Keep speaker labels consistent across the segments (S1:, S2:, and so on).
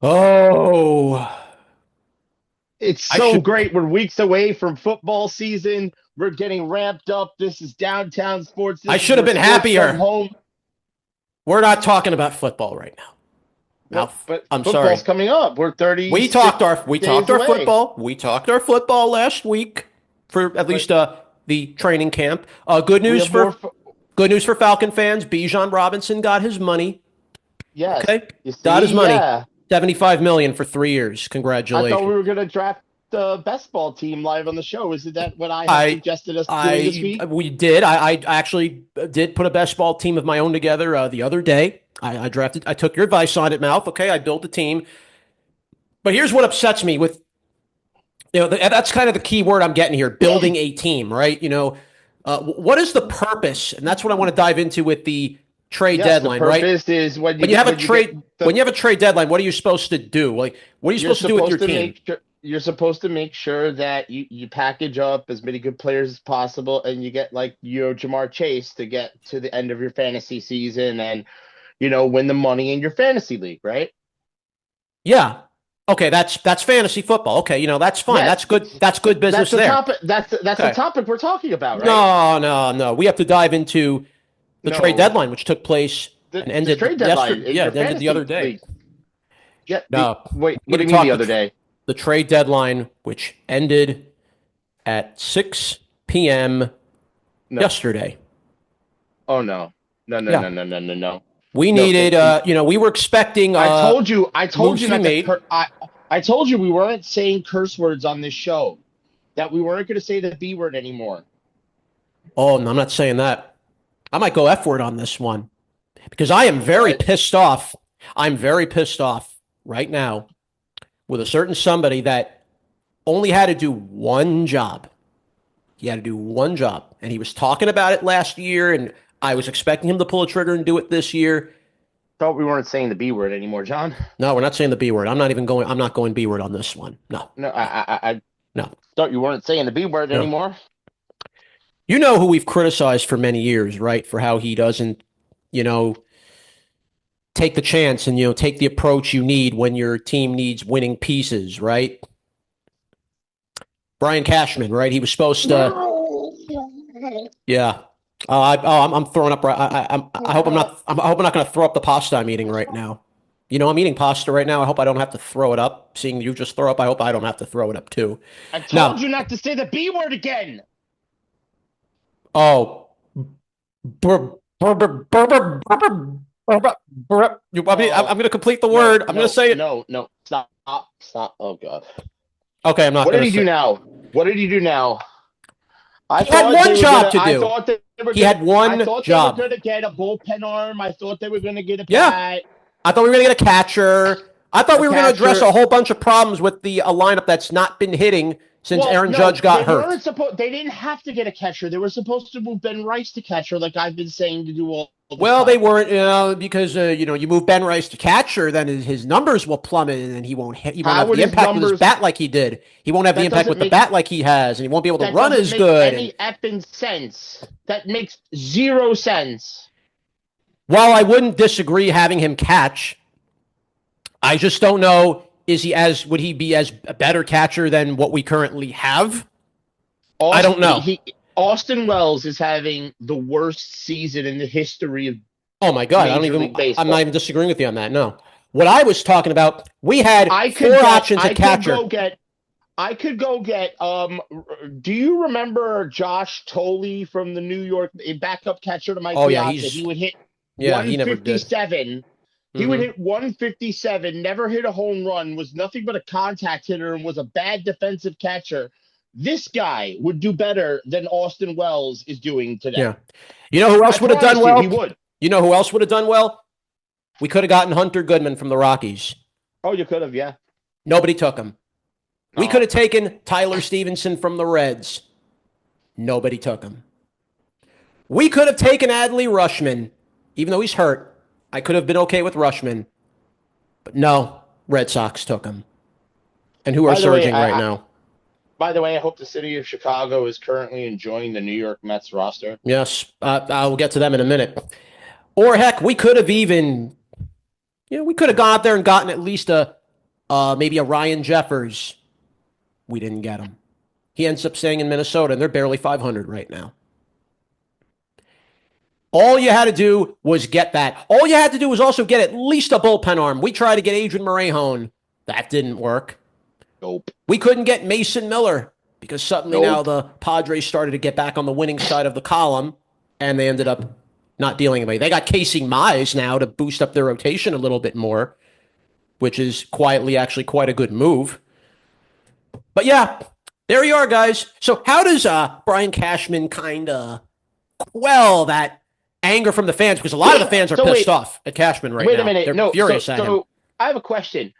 S1: Oh,
S2: It's
S1: I
S2: so
S1: should
S2: great. We're weeks away from football season. We're getting ramped up. This is downtown sports.
S1: I
S2: This is
S1: should have
S2: where
S1: been
S2: sports come
S1: happier.
S2: home.
S1: We're not talking about football right now. Mouth.
S2: But
S1: I'm
S2: football's
S1: sorry.
S2: coming up. We're
S1: We talked
S2: 36
S1: our we talked
S2: days
S1: our
S2: away.
S1: football. We talked our football last week for at
S2: But
S1: least the training camp. Good
S2: we
S1: news
S2: have more.
S1: for good news for Falcon fans. Bijan Robinson got his money.
S2: Yes.
S1: Okay,
S2: You
S1: got his
S2: see,
S1: money.
S2: yeah.
S1: 75 million for 3 years.
S2: I thought we
S1: Congratulations.
S2: were going to draft the best ball team live on the show. Isn't that what I had
S1: I
S2: suggested us doing this
S1: I
S2: week?
S1: we did. I actually did put a best ball team of my own together the other day. I drafted. I took your advice on it, Mouth. Okay, I built a team. But here's what upsets me with that's kind of the key word I'm getting here: building a team, right? What is the purpose? And that's what I want to dive into with the trade
S2: Yes, the
S1: deadline, right?
S2: purpose is
S1: When you have a
S2: when you get
S1: trade
S2: the
S1: when you have a trade deadline, what are you supposed to do? Like, what are you
S2: you're
S1: supposed to do with your
S2: supposed to
S1: team?
S2: make sure that you package up as many good players as possible and you get like Jamar Chase to get to the end of your fantasy season and win the money in your fantasy league, right?
S1: Yeah. Okay, that's fantasy football. Okay, that's fine.
S2: Yes,
S1: That's good. That's good
S2: that's
S1: business
S2: the
S1: there.
S2: topic. That's the
S1: Okay.
S2: topic we're talking about, right?
S1: No, no, no. We have to dive into the trade
S2: No,
S1: deadline, which took place and
S2: the
S1: ended
S2: trade deadline
S1: yesterday.
S2: in
S1: Yeah,
S2: your
S1: it ended the other
S2: fantasy
S1: day.
S2: league. Yeah,
S1: No,
S2: wait,
S1: we
S2: what
S1: need
S2: do
S1: to
S2: you mean the
S1: talk
S2: other day?
S1: the trade deadline, which ended at 6 p.m.
S2: No.
S1: yesterday.
S2: Oh no. No, no,
S1: Yeah,
S2: no, no, no, no, no.
S1: we
S2: No,
S1: needed. We were expecting
S2: I told
S1: moves
S2: you
S1: to be
S2: not to
S1: made.
S2: I told you we weren't saying curse words on this show. That we weren't going to say the B word anymore.
S1: Oh, no, I'm not saying that. I might go F word on this one because I am very
S2: What?
S1: pissed off. I'm very pissed off right now with a certain somebody that only had to do one job. He had to do one job, and he was talking about it last year, and I was expecting him to pull a trigger and do it this year.
S2: Thought we weren't saying the B word anymore, John.
S1: No, we're not saying the B word. I'm not even going. I'm not going B word on this one. No,
S2: No, I
S1: no,
S2: thought you weren't saying the B word
S1: no.
S2: anymore.
S1: You know who we've criticized for many years, right? For how he doesn't, you know, take the chance and take the approach you need when your team needs winning pieces, right? Brian Cashman, right? He was supposed to. Yeah. I'm throwing up. I hope I'm not. I hope I'm not going to throw up the pasta I'm eating right now. I'm eating pasta right now. I hope I don't have to throw it up. Seeing you just throw up, I hope I don't have to throw it up too.
S2: I told
S1: Now,
S2: you not to say the B word again.
S1: oh, you want me? I'm
S2: Oh,
S1: going to complete the
S2: no,
S1: word. I'm going to
S2: no,
S1: say it.
S2: no, no. Stop, stop. Oh God.
S1: Okay, I'm not
S2: What
S1: going
S2: did
S1: to
S2: he
S1: say.
S2: do now? What did he do now?
S1: He had one job to do. He had
S2: I
S1: one
S2: thought they were
S1: job.
S2: gonna get a bullpen arm. I thought they were gonna get a
S1: Yeah,
S2: bat,
S1: I thought we were going to get a catcher. I thought
S2: a
S1: we were going to address
S2: catcher.
S1: a whole bunch of problems with a lineup that's not been hitting since
S2: Well,
S1: Aaron
S2: no,
S1: Judge got
S2: they
S1: hurt.
S2: weren't supposed. They didn't have to get a catcher. They were supposed to move Ben Rice to catcher, like I've been saying to do all this
S1: Well, they
S2: time.
S1: weren't, because you move Ben Rice to catcher, then his numbers will plummet, and then he won't hit, he won't
S2: How
S1: have
S2: would
S1: the
S2: his
S1: impact with his
S2: numbers?
S1: bat like he did. He won't have the
S2: That
S1: impact
S2: doesn't
S1: with the
S2: make
S1: bat like he has, and he won't be able to
S2: that
S1: run
S2: doesn't
S1: as
S2: make
S1: good. And
S2: any effing sense. That makes zero sense.
S1: while I wouldn't disagree having him catch, I just don't know. Would he be as a better catcher than what we currently have? I don't
S2: Austin,
S1: know.
S2: he, Austin Wells is having the worst season in the history of
S1: Oh my God,
S2: Major League
S1: I'm not
S2: Baseball.
S1: even disagreeing with you on that. No. What I was talking about, we had
S2: I
S1: four
S2: could get,
S1: options
S2: I
S1: at
S2: could
S1: catcher.
S2: go get, I could go get. Do you remember Josh Tolley from the New York, a backup catcher to Mike
S1: Oh yeah,
S2: Piazza? He would hit
S1: he never did.
S2: 157. He would
S1: Mm-hmm.
S2: hit 157, never hit a home run, was nothing but a contact hitter, and was a bad defensive catcher. This guy would do better than Austin Wells is doing today.
S1: Yeah. You know who
S2: I
S1: else would have done
S2: promise you, he
S1: well?
S2: would.
S1: You know who else would have done well? We could have gotten Hunter Goodman from the Rockies.
S2: Oh, you could have, yeah.
S1: Nobody took him. We could
S2: No.
S1: have taken Tyler Stevenson from the Reds. Nobody took him. We could have taken Adley Rushman, even though he's hurt. I could have been okay with Rushman. But no, Red Sox took him. And who are
S2: By the way,
S1: surging right now?
S2: I hope the city of Chicago is currently enjoying the New York Mets roster.
S1: Yes, I'll get to them in a minute. Or heck, we could have even, we could have gone out there and gotten at least Maybe a Ryan Jeffers. We didn't get him. He ends up staying in Minnesota, and they're barely 500 right now. All you had to do was get that. All you had to do was also get at least a bullpen arm. We tried to get Adrian Morejón. That didn't work.
S2: Nope.
S1: We couldn't get Mason Miller because suddenly now
S2: Nope.
S1: the Padres started to get back on the winning side of the column, and they ended up not dealing with it. They got Casey Mize now to boost up their rotation a little bit more, which is quietly actually quite a good move. But yeah, there you are, guys. So how does Brian Cashman kind of quell that anger from the fans? Because a lot of the fans are
S2: So
S1: pissed
S2: wait,
S1: off at Cashman right
S2: wait a
S1: now.
S2: minute.
S1: They're
S2: No,
S1: furious at him.
S2: so I have a question.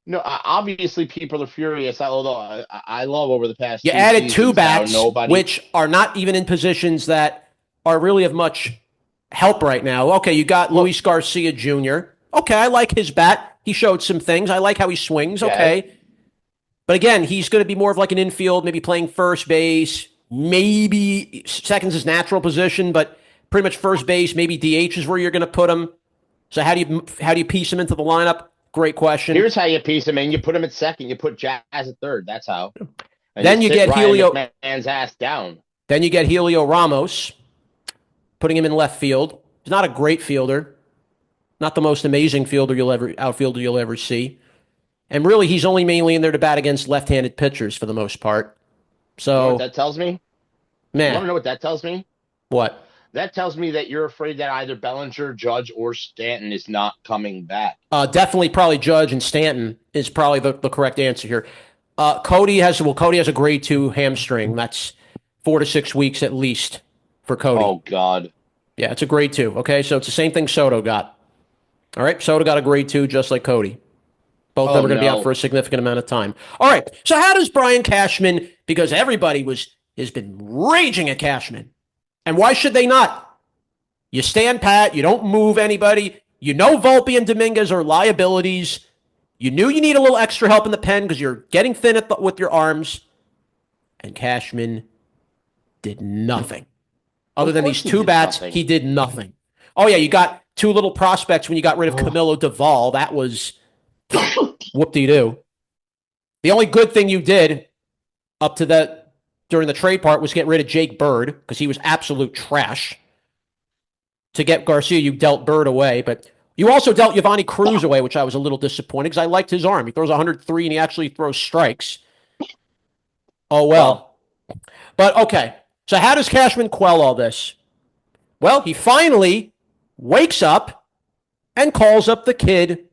S2: No, obviously people are furious. Although I love over the past
S1: You
S2: two
S1: added two
S2: seasons how
S1: bats,
S2: nobody.
S1: which are not even in positions that are really of much help right now. Okay, you got
S2: Well,
S1: Luis Garcia Jr. Okay, I like his bat. He showed some things. I like how he swings.
S2: okay.
S1: Okay. But again, he's going to be more of like an infield, maybe playing first base, maybe second's his natural position, but pretty much first base, maybe DH is where you're going to put him. So how do you piece him into the lineup? Great question.
S2: Here's how you piece him in. You put him at second. You put Jazz at third. That's how. And you
S1: Then you
S2: sit
S1: get
S2: Ryan
S1: Helio.
S2: McMahon's ass down.
S1: Then you get Helio Ramos, putting him in left field. He's not a great fielder, not the most amazing outfielder you'll ever see. And really, he's only mainly in there to bat against left-handed pitchers for the most part.
S2: You know what
S1: So,
S2: that tells me? You want
S1: meh.
S2: to know what that tells me?
S1: What?
S2: That tells me that you're afraid that either Bellinger, Judge, or Stanton is not coming back.
S1: Definitely, probably Judge and Stanton is probably the correct answer here. Cody has a grade 2 hamstring. That's 4 to 6 weeks at least for Cody.
S2: Oh God.
S1: Yeah, it's a grade 2. Okay, so it's the same thing Soto got. All right, Soto got a grade 2 just like Cody. Both of
S2: Oh
S1: them are going to be out
S2: no.
S1: for a significant amount of time. All right, so how does Brian Cashman? Because everybody has been raging at Cashman, and why should they not? You stand pat. You don't move anybody. You know Volpe and Dominguez are liabilities. You knew you need a little extra help in the pen because you're getting thin with your arms. And Cashman did nothing. Other
S2: Of
S1: than
S2: course
S1: these
S2: he
S1: two
S2: did
S1: bats,
S2: nothing.
S1: he did nothing. Oh, yeah, you got two little prospects when you got rid of
S2: Oh.
S1: Camilo Duvall. That was whoop-de-doo. The only good thing you did up to that during the trade part was get rid of Jake Bird because he was absolute trash. To get Garcia, you dealt Bird away, but you also dealt Yvonne Cruz away, which I was a little disappointed because I liked his arm. He throws 103 and he actually throws strikes. Oh,
S2: Well,
S1: well. But okay. So, how does Cashman quell all this? Well, he finally wakes up and calls up the kid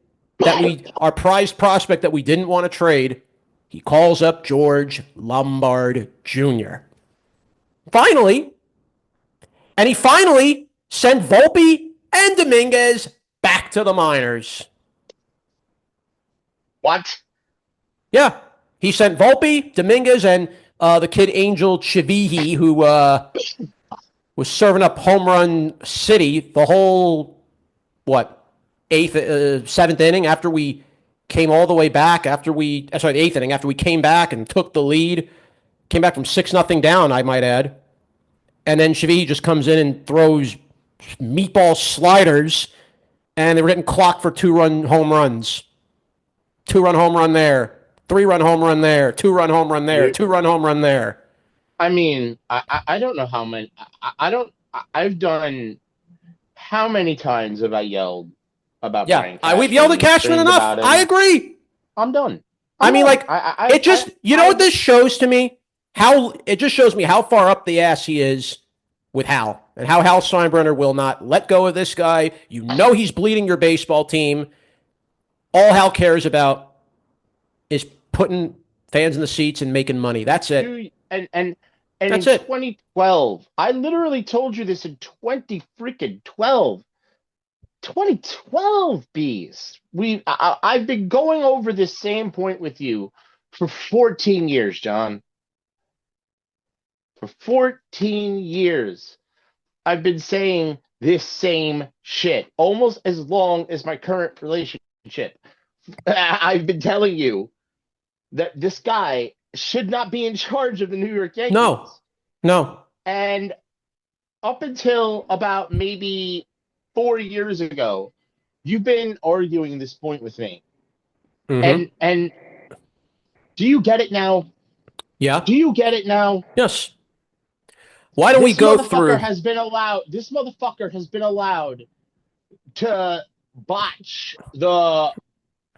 S1: our prized prospect that we didn't want to trade. He calls up George Lombard Jr. Finally, and he finally sent Volpe and Dominguez back to the minors.
S2: what?
S1: Yeah, he sent Volpe, Dominguez, and the kid Angel Chivihi, who was serving up home run city the whole seventh inning after we came all the way back the eighth inning after we came back and took the lead, came back from 6-0 down, I might add, and then Chivihi just comes in and throws meatball sliders, and they were getting clocked for 2-run home runs. 2-run home run there, 3-run home run there, 2-run home run there,
S2: You're,
S1: 2-run home run there.
S2: I mean, I don't know how many. I don't. I've done. How many times have I yelled about
S1: Yeah,
S2: Brian
S1: we've yelled at
S2: Cashman,
S1: Cashman
S2: screamed
S1: enough.
S2: about
S1: I
S2: him?
S1: agree.
S2: I'm done.
S1: I
S2: I'm
S1: mean,
S2: done.
S1: like, it just, you know what this shows to me? It just shows me how far up the ass he is with Hal, and how Hal Steinbrenner will not let go of this guy. You know he's bleeding your baseball team. All Hal cares about is putting fans in the seats and making money. That's it.
S2: Dude, and in
S1: That's it.
S2: 2012, I literally told you this in 20 freaking 12. 2012 bees. I've been going over this same point with you for 14 years, John. For 14 years, I've been saying this same shit almost as long as my current relationship. I've been telling you that this guy should not be in charge of the New York
S1: No,
S2: Yankees.
S1: no.
S2: And up until about maybe 4 years ago, you've been arguing this point with me.
S1: Mm-hmm.
S2: And do you get it now?
S1: Yeah.
S2: Do you get it now?
S1: Yes. Why don't we go through?
S2: This motherfucker has been allowed to botch the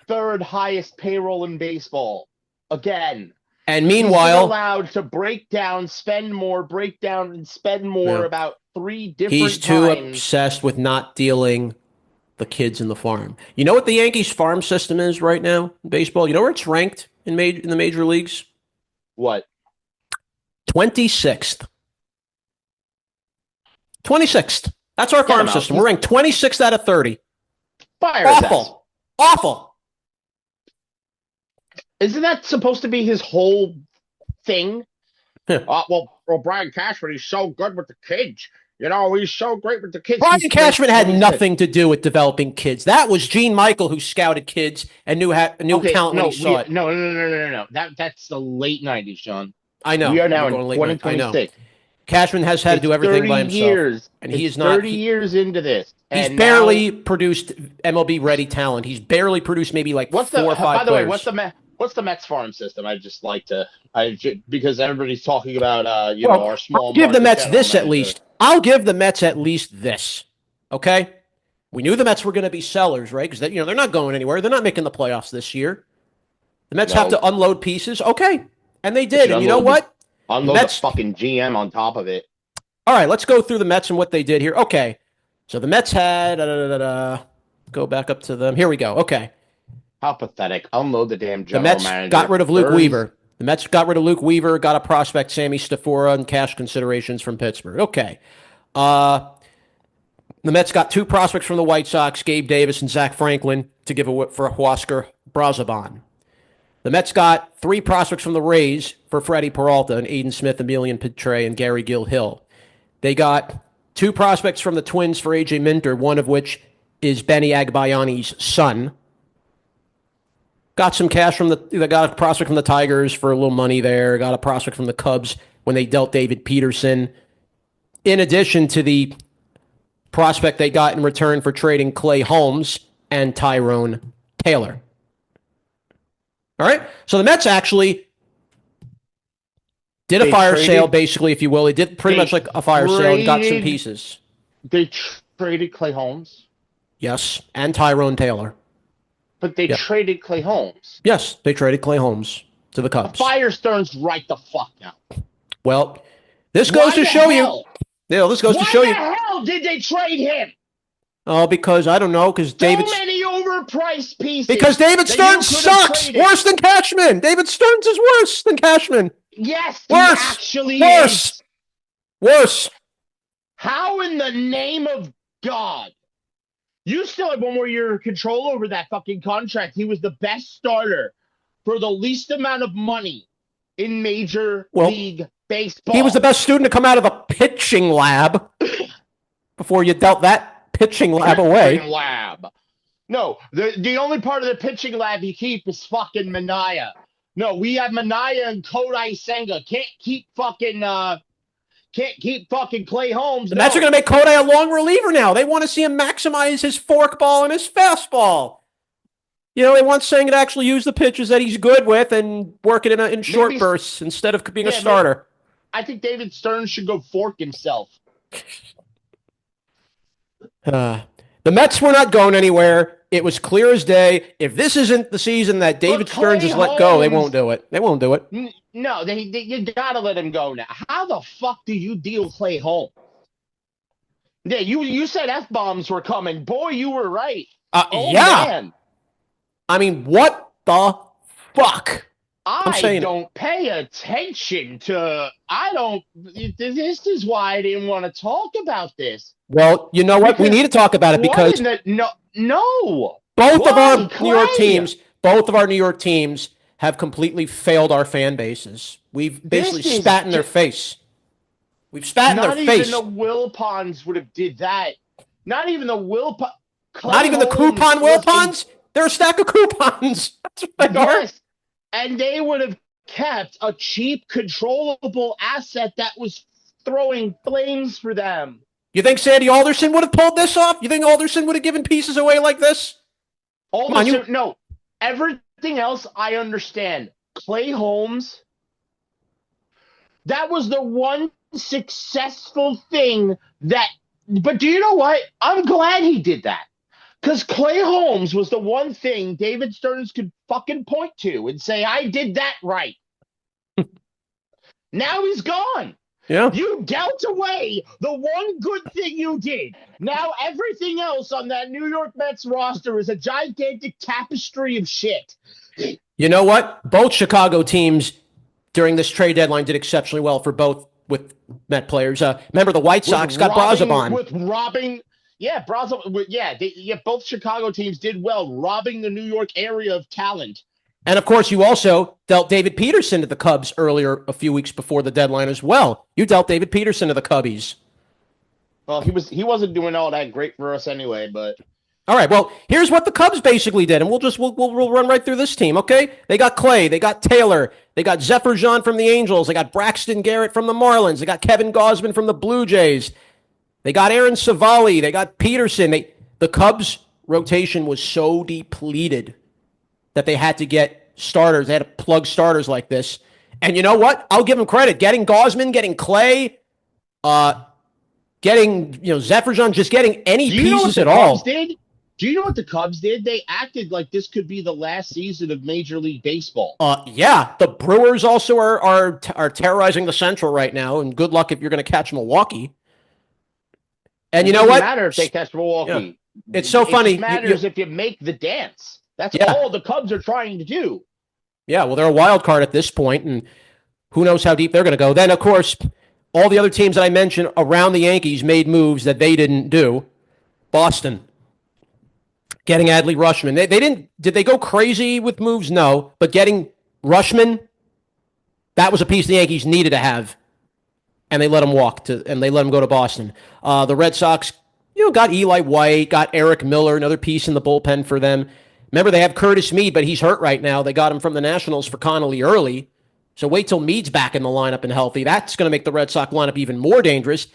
S2: third highest payroll in baseball again.
S1: And
S2: He's been
S1: meanwhile,
S2: allowed to break down and spend more
S1: yeah,
S2: about three
S1: he's
S2: different
S1: too
S2: times.
S1: obsessed with not dealing the kids in the farm. You know what the Yankees farm system is right now in baseball? You know where it's ranked in the major leagues?
S2: What?
S1: 26th. 26th. That's our
S2: Get
S1: farm
S2: him out.
S1: system. We're ranked 26th out of 30.
S2: Fire his ass.
S1: Awful. Awful.
S2: Isn't that supposed to be his whole thing?
S1: Yeah.
S2: Well, Brian Cashman, he's so good with the kids. You know, he's so great with the kids.
S1: Brian
S2: He's
S1: Cashman had
S2: 26.
S1: nothing to do with developing kids. That was Gene Michael who scouted kids and knew
S2: Okay,
S1: talent when he saw it.
S2: no. That's the late '90s, John.
S1: I know.
S2: We are now
S1: We're
S2: in
S1: going late night. I know.
S2: 2026.
S1: Cashman has had to
S2: It's
S1: do everything
S2: 30
S1: by himself,
S2: years.
S1: and he
S2: It's
S1: is not.
S2: 30 years into this,
S1: He's
S2: and now
S1: barely produced MLB ready talent. He's barely produced maybe like
S2: what's
S1: four
S2: the?
S1: or five
S2: By the way,
S1: players.
S2: what's the Mets farm system? I just like to, because everybody's talking about,
S1: Well,
S2: our
S1: I'll
S2: small
S1: give the
S2: market
S1: Mets
S2: general
S1: this at
S2: manager.
S1: least. I'll give the Mets at least this. Okay, we knew the Mets were going to be sellers, right? Because they're not going anywhere. They're not making the playoffs this year. The Mets have
S2: No,
S1: to unload pieces. Okay, and they
S2: they
S1: did.
S2: should
S1: And you know what? The
S2: unload the
S1: Mets.
S2: fucking GM on top of it.
S1: All right, let's go through the Mets and what they did here. Okay, so the Mets had. Go back up to them. Here we go. Okay.
S2: How pathetic! Unload the damn
S1: The
S2: general
S1: Mets got
S2: manager.
S1: rid of Luke Weaver. The Mets got rid of Luke Weaver, got a prospect, Sammy Stafora, and cash considerations from Pittsburgh. Okay. The Mets got two prospects from the White Sox, Gabe Davis and Zach Franklin, to give for Huascar Brazoban. The Mets got three prospects from the Rays for Freddie Peralta and Aiden Smith, Emilian Petray, and Gary Gill Hill. They got two prospects from the Twins for AJ Minter, one of which is Benny Agbayani's son. Got some cash they got a prospect from the Tigers for a little money there. Got a prospect from the Cubs when they dealt David Peterson. In addition to the prospect they got in return for trading Clay Holmes and Tyrone Taylor. All right. So the Mets actually did a fire sale, basically, if you will. They did pretty much like a fire sale and got some pieces.
S2: They traded Clay Holmes.
S1: Yes. And Tyrone Taylor.
S2: But they traded Clay Holmes.
S1: Yes, they traded Clay Holmes to the Cubs.
S2: Firestern's right the fuck now.
S1: Well, this goes to show you. Yeah, this goes to show you.
S2: Why the hell did they trade him?
S1: Oh, because I don't know. Because David.
S2: So many overpriced pieces.
S1: Because David Stearns sucks. Worse than Cashman. David Stearns is worse than Cashman.
S2: Yes,
S1: worse.
S2: He actually
S1: worse.
S2: Is.
S1: Worse.
S2: How in the name of God? You still have one more year of control over that fucking contract. He was the best starter for the least amount of money in Major League Baseball.
S1: He was the best student to come out of the pitching lab before you dealt that pitching lab away.
S2: No, the only part of the pitching lab you keep is fucking Mania. No, we have Mania and Kodai Senga. Can't keep fucking Clay Holmes.
S1: The Mets are going to make Kodai a long reliever now. They want to see him maximize his forkball and his fastball. You know, they want Senga to actually use the pitches that he's good with and work it in short bursts instead of being a starter.
S2: I think David Stearns should go fork himself.
S1: The Mets were not going anywhere. It was clear as day. If this isn't the season that David Stearns has let go, they won't do it. They won't do it.
S2: No, you gotta let him go now. How the fuck do you deal Clay Holmes? Yeah, you said F-bombs were coming. Boy, you were right. Man.
S1: I mean, what the fuck?
S2: I don't pay attention to. This is why I didn't want to talk about this.
S1: Well, you know what? We need to talk about it because
S2: no.
S1: Both of our New York teams have completely failed our fan bases. We've basically spat in their face. We've spat in their face.
S2: Not even the Wilpons would have did that. Not even the Wilpons.
S1: Not even the coupon Wilpons? They're a stack of coupons. That's what they are.
S2: And they would have kept a cheap, controllable asset that was throwing flames for them.
S1: You think Sandy Alderson would have pulled this off? You think Alderson would have given pieces away like this?
S2: No. Everything everything else, I understand. Clay Holmes, that was the one successful thing that. But do you know what? I'm glad he did that. Because Clay Holmes was the one thing David Stearns could fucking point to and say, I did that right. Now he's gone.
S1: Yeah.
S2: You dealt away the one good thing you did. Now everything else on that New York Mets roster is a gigantic tapestry of shit.
S1: You know what? Both Chicago teams during this trade deadline did exceptionally well for both with Met players. Remember the White Sox got Brazoban.
S2: With robbing, yeah, both Chicago teams did well, robbing the New York area of talent.
S1: And of course, you also dealt David Peterson to the Cubs earlier, a few weeks before the deadline as well. You dealt David Peterson to the Cubbies.
S2: Well, he wasn't doing all that great for us anyway, but.
S1: All right, well, here's what the Cubs basically did, and we'll run right through this team, okay? They got Clay, they got Taylor, they got Zephyr John from the Angels, they got Braxton Garrett from the Marlins, they got Kevin Gausman from the Blue Jays, they got Aaron Savali, they got Peterson. The Cubs' rotation was so depleted that they had to get starters. They had to plug starters like this. And you know what? I'll give them credit. Getting Gausman, getting Clay, getting Zephyr John, just getting any pieces at all.
S2: Do you know what the Cubs did? They acted like this could be the last season of Major League Baseball.
S1: Yeah. The Brewers also are terrorizing the Central right now, and good luck if you're going to catch Milwaukee. And you know what?
S2: It doesn't matter if they catch Milwaukee.
S1: Yeah. It's so funny.
S2: It matters if you make the dance. That's all the Cubs are trying to do.
S1: Yeah, well, they're a wild card at this point, and who knows how deep they're going to go. Then, of course, all the other teams that I mentioned around the Yankees made moves that they didn't do. Boston. Getting Adley Rutschman. They didn't. Did they go crazy with moves? No. But getting Rutschman, that was a piece the Yankees needed to have, and they let him they let him go to Boston. The Red Sox, got Eli White, got Eric Miller, another piece in the bullpen for them. Remember, they have Curtis Mead, but he's hurt right now. They got him from the Nationals for Connolly early. So wait till Mead's back in the lineup and healthy. That's going to make the Red Sox lineup even more dangerous.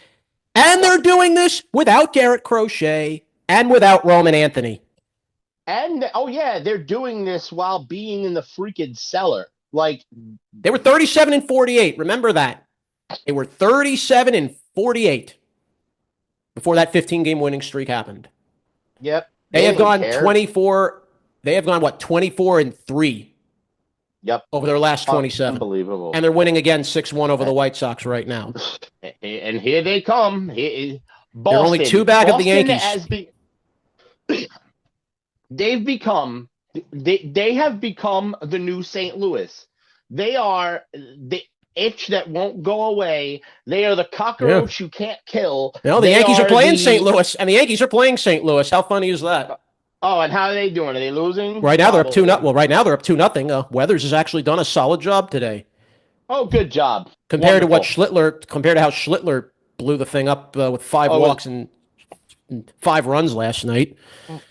S1: And they're doing this without Garrett Crochet and without Roman Anthony.
S2: And, they're doing this while being in the freaking cellar.
S1: They were 37-48. Remember that. They were 37-48 before that 15-game winning streak happened.
S2: Yep.
S1: They have gone 24. They have gone, 24-3.
S2: Yep.
S1: Over their last 27.
S2: Unbelievable.
S1: And they're winning again 6-1 over the White Sox right now.
S2: And here they come. Boston,
S1: they're only 2 back of the Yankees.
S2: They have become the new St. Louis. They are the itch that won't go away. They are the cockroach you can't kill.
S1: No, the Yankees are playing St. Louis, and the Yankees are playing St. Louis. How funny is that?
S2: Oh, and how are they doing? Are they losing?
S1: Right now they're up 2-0. Well, right now they're up 2-0. Weathers has actually done a solid job today.
S2: Oh, good job.
S1: Compared to how Schlittler blew the thing up with 5 walks and 5 runs last night.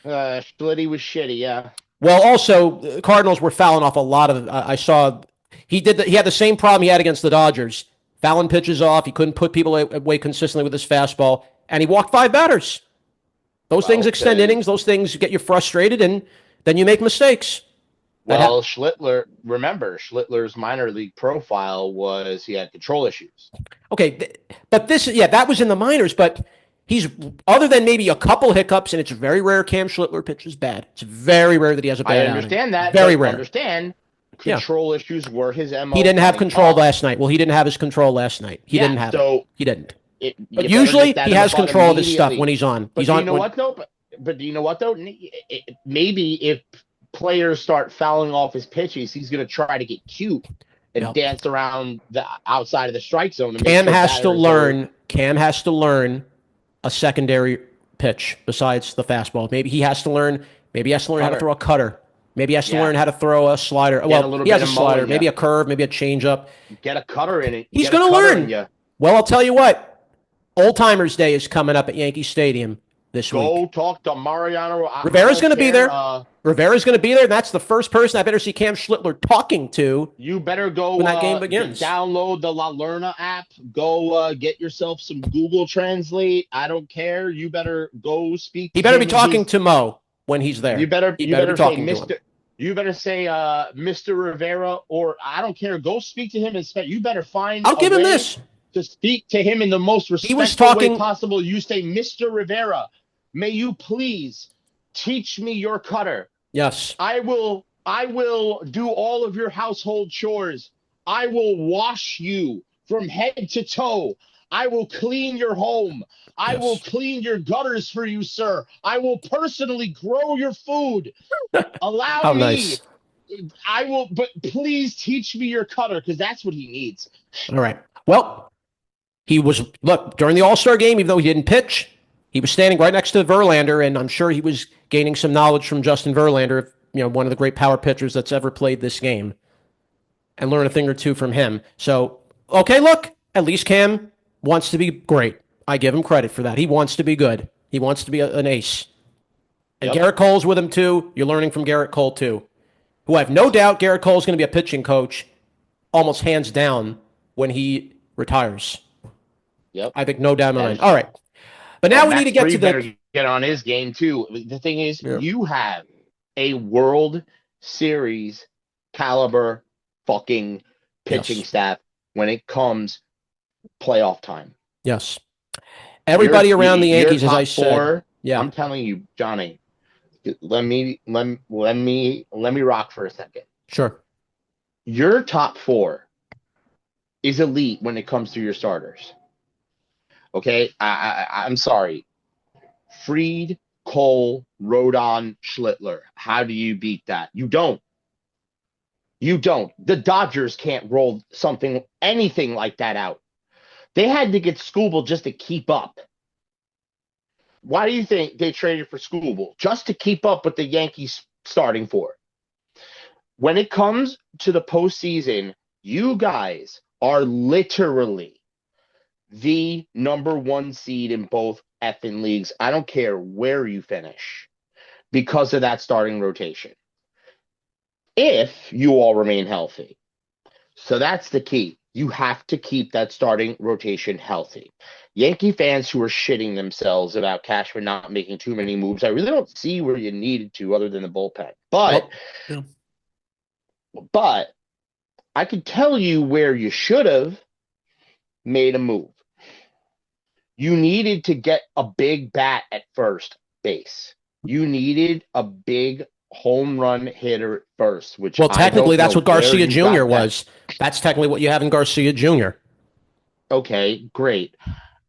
S2: Splitty was shitty, yeah.
S1: Well, also Cardinals were fouling off a lot of. I saw he had the same problem he had against the Dodgers. Fouling pitches off. He couldn't put people away consistently with his fastball, and he walked 5 batters. Those things extend innings. Those things get you frustrated, and then you make mistakes.
S2: Well, Schlittler's minor league profile was he had control issues.
S1: Okay, but that was in the minors, but. He's, other than maybe a couple hiccups, and it's very rare Cam Schlittler pitches bad. It's very rare that he has a bad outing.
S2: I understand that.
S1: Very rare.
S2: Control issues were his MO.
S1: He didn't have control last night. Well, he didn't have his control last night. He didn't have it. He didn't. But usually, he has control of his stuff when he's on.
S2: But you know what, though? Maybe if players start fouling off his pitches, he's going to try to get cute and dance around the outside of the strike zone.
S1: Cam has to learn a secondary pitch besides the fastball. Maybe he has to learn how to throw a cutter. Maybe he has to learn how to throw a slider. Well, he has a slider, maybe a curve, maybe a changeup.
S2: Get a cutter in it.
S1: He's going to learn. Well, I'll tell you what. Old Timers Day is coming up at Yankee Stadium this week.
S2: Go talk to Mariano.
S1: Rivera's going to be there. Rivera's going to be there. And that's the first person I better see Cam Schlittler talking to.
S2: You better go
S1: when that game begins.
S2: Download the La Lerna app. Go get yourself some Google Translate. I don't care. You better go speak.
S1: He better be talking to Mo when he's there.
S2: You better be talking to him. You better say Mr. Rivera, or I don't care. Go speak to him and you better find
S1: I'll
S2: a
S1: give him
S2: way
S1: this.
S2: to speak to him in the most
S1: He was
S2: respectful way
S1: talking.
S2: possible. You say, Mr. Rivera, may you please teach me your cutter.
S1: Yes.
S2: I will do all of your household chores. I will wash you from head to toe. I will clean your home. I will
S1: Yes.
S2: clean your gutters for you, sir. I will personally grow your food. Allow
S1: How
S2: me.
S1: nice.
S2: I will, but please teach me your cutter because that's what he needs.
S1: All right. Well, he was, look, during the All-Star game, even though he didn't pitch, he was standing right next to Verlander, and I'm sure he was gaining some knowledge from Justin Verlander, one of the great power pitchers that's ever played this game, and learn a thing or two from him. So, okay, look, at least Cam wants to be great. I give him credit for that. He wants to be good. He wants to be an ace. And
S2: Yep.
S1: Garrett Cole's with him too. You're learning from Garrett Cole too, who I have no doubt Garrett Cole's going to be a pitching coach almost hands down when he retires.
S2: Yep.
S1: I think no doubt in my
S2: That
S1: mind.
S2: is
S1: All
S2: true.
S1: right. But
S2: Well,
S1: now we need to
S2: Max
S1: get to
S2: Fried better
S1: the.
S2: get on his game too. The thing is,
S1: Yeah.
S2: you have a World Series caliber fucking pitching
S1: Yes.
S2: staff when it comes playoff time.
S1: Yes. Everybody around the
S2: Your
S1: Yankees, as I
S2: top
S1: said.
S2: four.
S1: Yeah.
S2: I'm telling you, Johnny. Let me rock for a second.
S1: Sure.
S2: Your top four is elite when it comes to your starters. Okay, I'm sorry. Fried, Cole, Rodon, Schlittler. How do you beat that? You don't. You don't. The Dodgers can't roll anything like that out. They had to get Skubal just to keep up. Why do you think they traded for Skubal? Just to keep up with the Yankees starting four. When it comes to the postseason, you guys are literally the number one seed in both effing leagues. I don't care where you finish because of that starting rotation. If you all remain healthy. So that's the key. You have to keep that starting rotation healthy. Yankee fans who are shitting themselves about Cashman not making too many moves, I really don't see where you needed to other than the bullpen. But
S1: Well, yeah.
S2: but I can tell you where you should have made a move. You needed to get a big bat at first base. You needed a big home run hitter at first, which
S1: Well,
S2: I
S1: technically,
S2: don't
S1: that's
S2: know
S1: what
S2: where
S1: Garcia
S2: you
S1: Jr.
S2: got that.
S1: was. That's technically what you have in Garcia Jr.
S2: Okay, great.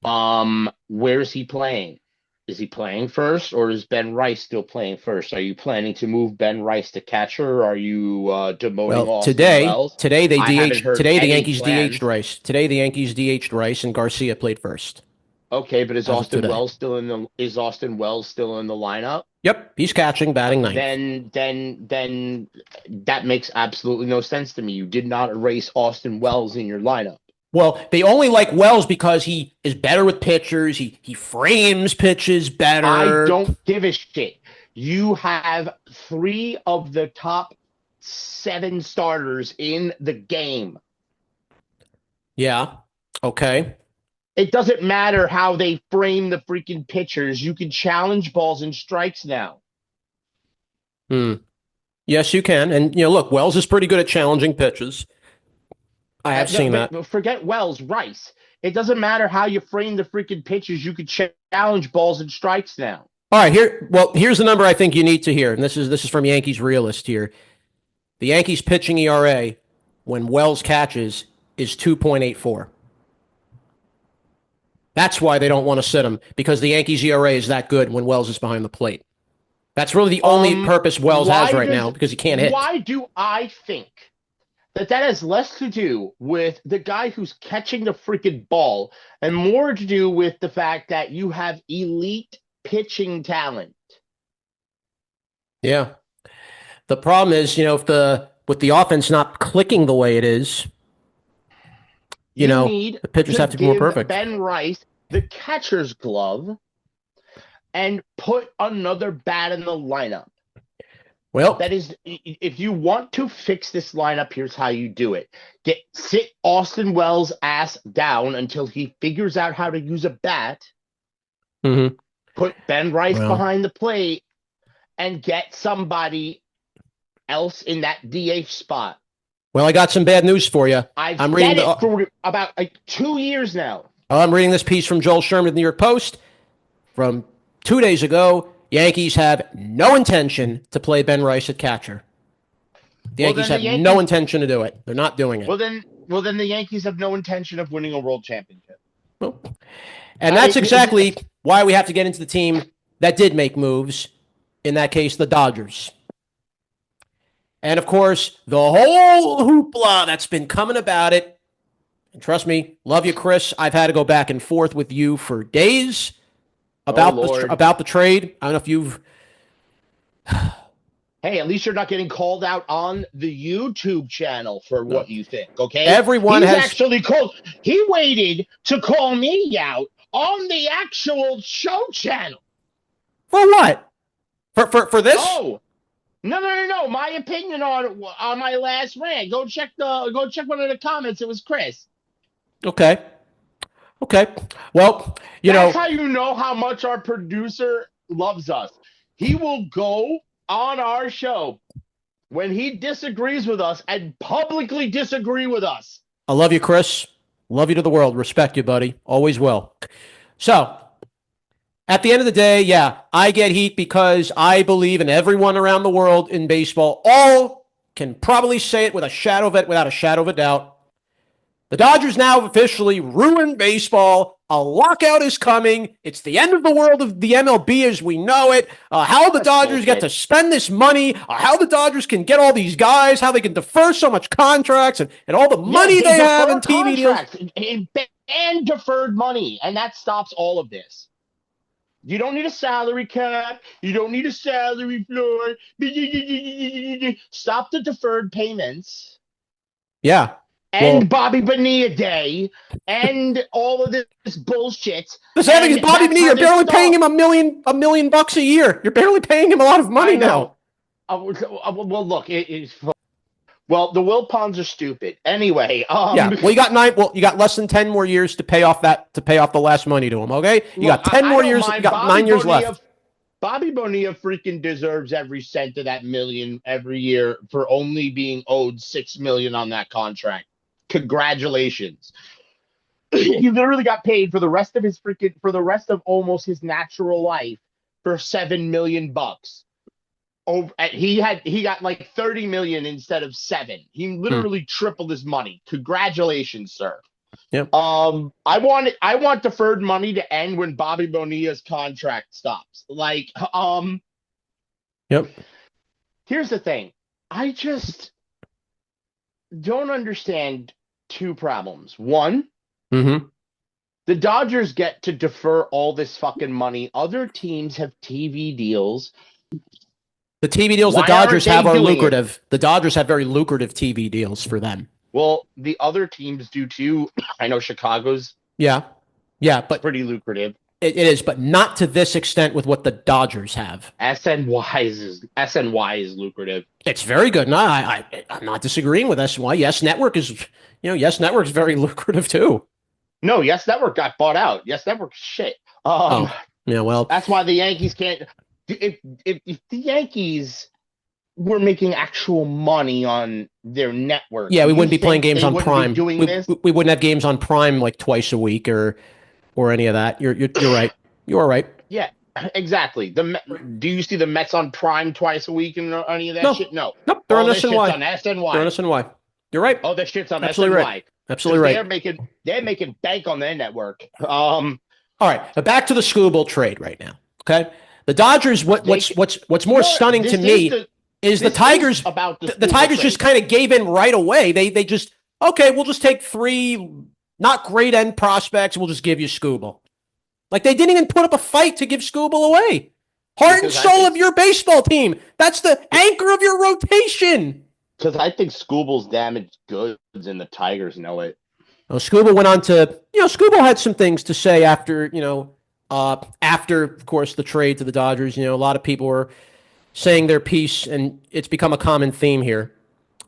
S2: Where is he playing? Is he playing first, or is Ben Rice still playing first? Are you planning to move Ben Rice to catcher? Or are you demoting
S1: Well,
S2: Austin
S1: today,
S2: Wells?
S1: today they
S2: I haven't
S1: DH.
S2: heard
S1: Today the
S2: any
S1: Yankees DH'd
S2: plans.
S1: Rice. Today the Yankees DH'd Rice, and Garcia played first
S2: Okay, but
S1: as of today.
S2: Is Austin Wells still in the lineup?
S1: Yep, he's catching, batting ninth.
S2: Then that makes absolutely no sense to me. You did not erase Austin Wells in your lineup.
S1: Well, they only like Wells because he is better with pitchers. He frames pitches
S2: I
S1: better.
S2: don't give a shit. You have three of the top seven starters in the game.
S1: Yeah. Okay.
S2: It doesn't matter how they frame the freaking pitchers. You can challenge balls and strikes now.
S1: Hmm. Yes, you can. And look, Wells is pretty good at challenging pitches. I have seen that.
S2: But forget Wells, Rice. It doesn't matter how you frame the freaking pitches. You can challenge balls and strikes now.
S1: All right, here. Well, here's the number I think you need to hear, and this is from Yankees Realist here. The Yankees pitching ERA when Wells catches is 2.84. That's why they don't want to sit him, because the Yankees ERA is that good when Wells is behind the plate. That's really the only purpose Wells has right now because he can't hit.
S2: Why do I think that has less to do with the guy who's catching the freaking ball and more to do with the fact that you have elite pitching talent?
S1: Yeah. The problem is, if with the offense not clicking the way it is,
S2: You need
S1: the pitchers
S2: to
S1: have to be more
S2: give
S1: perfect.
S2: Ben Rice the catcher's glove and put another bat in the lineup.
S1: Well,
S2: that is, if you want to fix this lineup, here's how you do it. Sit Austin Wells' ass down until he figures out how to use a bat.
S1: mm-hmm.
S2: Put Ben Rice behind the plate and get somebody else in that DH spot.
S1: Well, I got some bad news for you.
S2: I've
S1: I'm reading
S2: said it for about 2 years now.
S1: I'm reading this piece from Joel Sherman of the New York Post from 2 days ago. Yankees have no intention to play Ben Rice at catcher. The Yankees have no intention to do it. They're not doing it.
S2: Well, then the Yankees have no intention of winning a world championship.
S1: Well, and that's exactly why we have to get into the team that did make moves. In that case, the Dodgers. And of course, the whole hoopla that's been coming about it. And trust me, love you, Chris. I've had to go back and forth with you for days about the trade. I don't know if you've.
S2: Hey, at least you're not getting called out on the YouTube channel for what you think, okay?
S1: He's
S2: actually called. He waited to call me out on the actual show channel.
S1: For what? For this?
S2: No. My opinion on my last rant. Go check one of the comments. It was Chris.
S1: Okay. Well,
S2: that's how you know how much our producer loves us. He will go on our show when he disagrees with us and publicly disagree with us.
S1: I love you, Chris. Love you to the world. Respect you, buddy. Always will. So, at the end of the day, yeah, I get heat because I believe in everyone around the world in baseball. All can probably say it without a shadow of a doubt. The Dodgers now have officially ruined baseball. A lockout is coming. It's the end of the world of the MLB as we know it. How the Dodgers get to spend this money, how the Dodgers can get all these guys, how they can defer so much contracts and all the money they have in TV deals.
S2: And deferred money, and that stops all of this. You don't need a salary cap. You don't need a salary floor. Stop the deferred payments.
S1: Yeah.
S2: And Bobby Bonilla Day, and all of this bullshit.
S1: The sad thing is, Bobby Bonilla, you're barely paying him $1 million a year. You're barely paying him a lot of money now.
S2: Well, look, the Wilpons are stupid. Anyway,
S1: yeah. Well, you got you got less than 10 more years to pay off the last money to him. Okay, you got 10 more years. You got 9 years left.
S2: Bobby Bonilla freaking deserves every cent of that million every year for only being owed $6 million on that contract. Congratulations. He literally got paid for the rest of almost his natural life for $7 million. He got like 30 million instead of 7. He literally tripled his money. Congratulations, sir.
S1: Yep.
S2: I want deferred money to end when Bobby Bonilla's contract stops.
S1: Yep.
S2: Here's the thing. I just don't understand 2 problems. One, the Dodgers get to defer all this fucking money. Other teams have TV deals.
S1: The TV deals the Dodgers have are lucrative. The Dodgers have very lucrative TV deals for them.
S2: Well, the other teams do too. I know Chicago's.
S1: Yeah, but
S2: pretty lucrative.
S1: It is, but not to this extent with what the Dodgers have.
S2: SNY is lucrative.
S1: It's very good. No, I'm not disagreeing with SNY. Yes Network is very lucrative too.
S2: No, Yes Network got bought out. Yes Network's shit.
S1: Yeah, well,
S2: that's why the Yankees can't. If the Yankees were making actual money on their network,
S1: yeah, we wouldn't be playing games on Prime. We wouldn't have games on Prime like twice a week or any of that. You're right. You are right.
S2: Yeah, exactly. Do you see the Mets on Prime twice a week and any of that shit? No.
S1: Nope. They're on SNY.
S2: They're
S1: on SNY. You're right.
S2: Oh, that shit's on
S1: Absolutely
S2: SNY.
S1: Right. Absolutely right.
S2: They're making bank on their network.
S1: All right. But back to the Skubal trade right now. Okay. The Dodgers. What's more stunning to me is the Tigers. The Tigers just kind of gave in right away. They just we'll just take 3 not great end prospects. We'll just give you Skubal. Like they didn't even put up a fight to give Skubal away. Heart and soul of your baseball team. That's the anchor of your rotation.
S2: Because I think Skubal's damaged goods and the Tigers know it.
S1: Well, Skubal went on to, Skubal had some things to say after, after, of course, the trade to the Dodgers. A lot of people were saying their piece, and it's become a common theme here,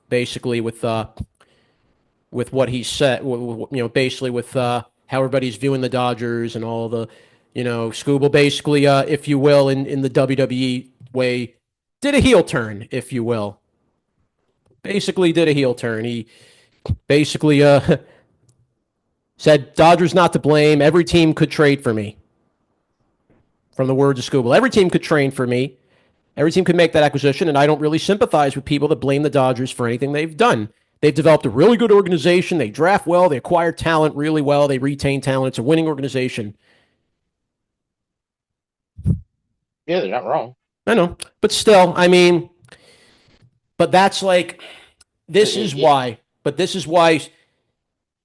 S1: basically, with what he said, basically with how everybody's viewing the Dodgers and all the, Skubal basically, if you will, in the WWE way, did a heel turn, if you will. basically did a heel turn. He basically said Dodgers not to blame. Every team could trade for me. From the words of Scooble, every team could trade for me. Every team could make that acquisition, and I don't really sympathize with people that blame the Dodgers for anything they've done. They've developed a really good organization. They draft well. They acquire talent really well. They retain talent. It's a winning organization.
S2: Yeah, they're not wrong.
S1: I know, but still, I mean, but that's like this is
S2: It,
S1: why. But this is why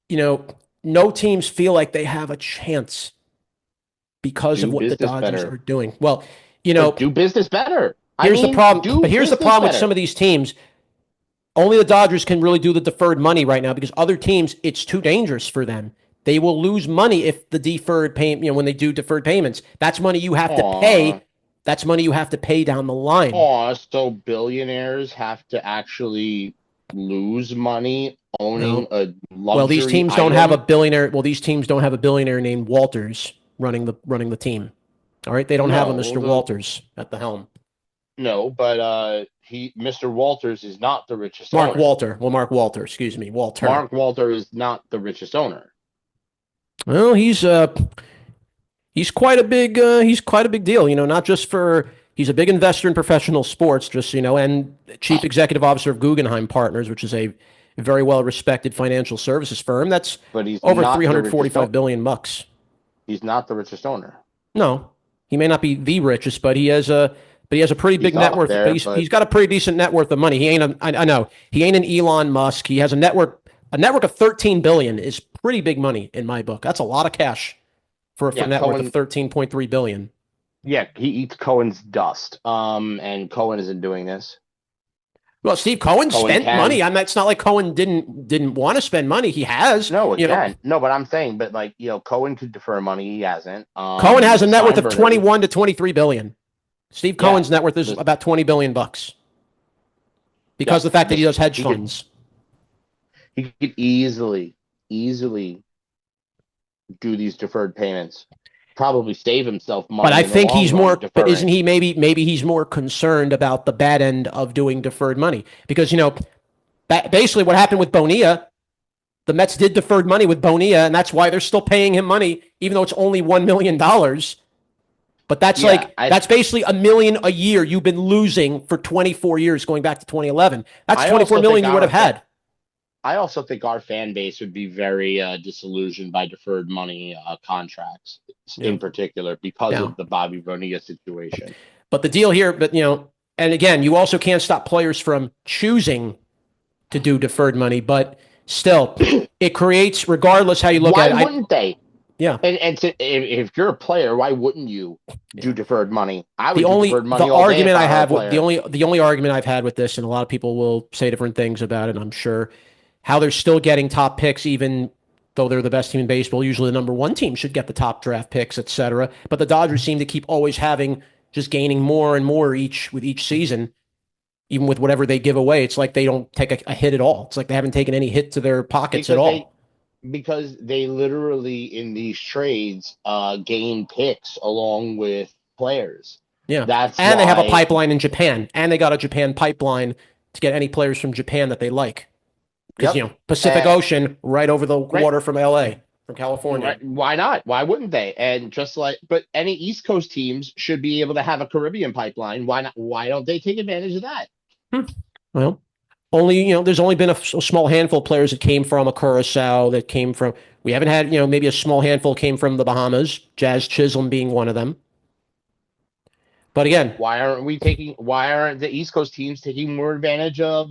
S1: you know no teams feel like they have a chance because of
S2: do
S1: what the
S2: business
S1: Dodgers
S2: better.
S1: are doing. Well, you
S2: But
S1: know,
S2: do business better. I
S1: here's the
S2: mean,
S1: problem.
S2: do
S1: But here's the
S2: business
S1: problem with some
S2: better.
S1: of these teams. Only the Dodgers can really do the deferred money right now because other teams, it's too dangerous for them. They will lose money if the deferred payment, when they do deferred payments. That's money you have to
S2: Aw,
S1: pay. That's money you have to pay down the line.
S2: aw. So billionaires have to actually lose money owning
S1: No.
S2: a
S1: Well, these
S2: luxury
S1: teams don't have a
S2: item?
S1: billionaire. Well, these teams don't have a billionaire named Walters running the team. All right, they don't have a
S2: No,
S1: Mr.
S2: the
S1: Walters at the helm.
S2: no, but Mr. Walters is not the richest
S1: Mark
S2: owner.
S1: Walter. Well, Mark Walter. Excuse me, Walter.
S2: Mark Walter is not the richest owner.
S1: Well, he's quite a big deal. Not just for he's a big investor in professional sports, just and chief executive officer of Guggenheim Partners, which is a very well respected financial services firm. That's
S2: But he's
S1: over
S2: not the
S1: 345
S2: richest owner.
S1: billion bucks.
S2: He's not the richest owner.
S1: No, he may not be the richest, but he has a pretty big
S2: He's
S1: net
S2: up
S1: worth.
S2: there,
S1: He's
S2: but
S1: got a pretty decent net worth of money. I know he ain't an Elon Musk. He has a network of 13 billion is pretty big money in my book. That's a lot of cash for a
S2: yeah,
S1: net worth of
S2: Cohen.
S1: 13.3 billion.
S2: Yeah, he eats Cohen's dust. And Cohen isn't doing this.
S1: Well, Steve Cohen
S2: Cohen
S1: spent money.
S2: can.
S1: It's not like Cohen didn't want to spend money. He has.
S2: No, it can. No, but I'm saying, but like, Cohen could defer money. He hasn't.
S1: Cohen has a net worth of
S2: Steinbrenner,
S1: 21 to 23 billion. Steve
S2: yeah,
S1: Cohen's net worth is
S2: the,
S1: about 20 billion bucks because
S2: yeah,
S1: of the fact that he does hedge
S2: he could
S1: funds.
S2: he could easily do these deferred payments. Probably save himself
S1: But I
S2: money in the
S1: think
S2: long
S1: he's
S2: run
S1: more. But isn't
S2: deferring.
S1: he maybe he's more concerned about the bad end of doing deferred money because basically what happened with Bonilla. The Mets did deferred money with Bonilla, and that's why they're still paying him money, even though it's only $1 million. But that's
S2: Yeah,
S1: like that's basically a million a year you've been losing for 24 years, going back to 2011. That's
S2: I
S1: 24
S2: also think
S1: million you would have had.
S2: I also think our fan base would be very disillusioned by deferred money contracts
S1: Yeah,
S2: in particular because
S1: yeah.
S2: of the Bobby Bonilla situation.
S1: But the deal here, and again, you also can't stop players from choosing to do deferred money, but still, it creates, regardless how you look
S2: Why
S1: at it.
S2: wouldn't they?
S1: Yeah.
S2: If you're a player, why wouldn't you
S1: Yeah.
S2: do deferred money? I
S1: The
S2: would do
S1: only
S2: deferred
S1: the
S2: money all day if
S1: argument I
S2: I were a
S1: have with
S2: player.
S1: the only argument I've had with this, and a lot of people will say different things about it, I'm sure, how they're still getting top picks even though they're the best team in baseball. Usually the number one team should get the top draft picks, etc. But the Dodgers seem to keep always having just gaining more and more each season, even with whatever they give away. It's like they don't take a hit at all. It's like they haven't taken any hit to their pockets at
S2: because they
S1: all.
S2: because they literally in these trades gain picks along with players.
S1: Yeah.
S2: That's
S1: And they have a
S2: why.
S1: pipeline in Japan. And they got a Japan pipeline to get any players from Japan that they like. Because,
S2: Yep.
S1: Pacific Ocean right over the
S2: Right.
S1: water from LA, from California.
S2: Right. Why not? Why wouldn't they? And just like, but any East Coast teams should be able to have a Caribbean pipeline. Why not? Why don't they take advantage of that?
S1: Hmm. Well, there's only been a small handful of players that came from a Curacao, that came from, we haven't had, maybe a small handful came from the Bahamas, Jazz Chisholm being one of them. But again,
S2: Why aren't the East Coast teams taking more advantage of,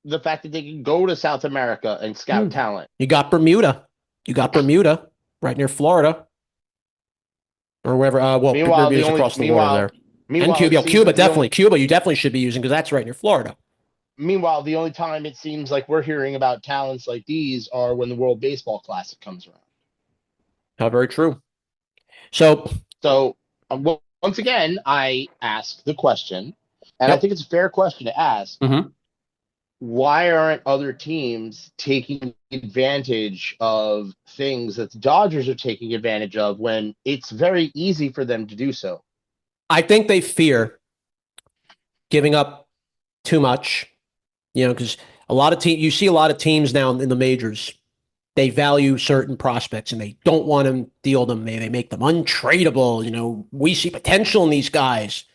S2: the fact that they can go to South America and scout talent?
S1: you got Bermuda. You got Bermuda right near Florida or wherever. Well,
S2: Meanwhile,
S1: Bermuda's across the water there. And
S2: meanwhile, it
S1: Cuba,
S2: seems
S1: Cuba
S2: that the
S1: definitely,
S2: only,
S1: Cuba, you definitely should be using because that's right near Florida.
S2: meanwhile, the only time it seems like we're hearing about talents like these are when the World Baseball Classic comes around.
S1: How very true. So,
S2: So, once again, I ask the question, and I
S1: yep.
S2: think it's a fair question to ask.
S1: Mm-hmm.
S2: Why aren't other teams taking advantage of things that the Dodgers are taking advantage of when it's very easy for them to do so?
S1: I think they fear giving up too much Because a lot of you see a lot of teams now in the majors. They value certain prospects and they don't want to deal them. They make them untradeable. We see potential in these guys,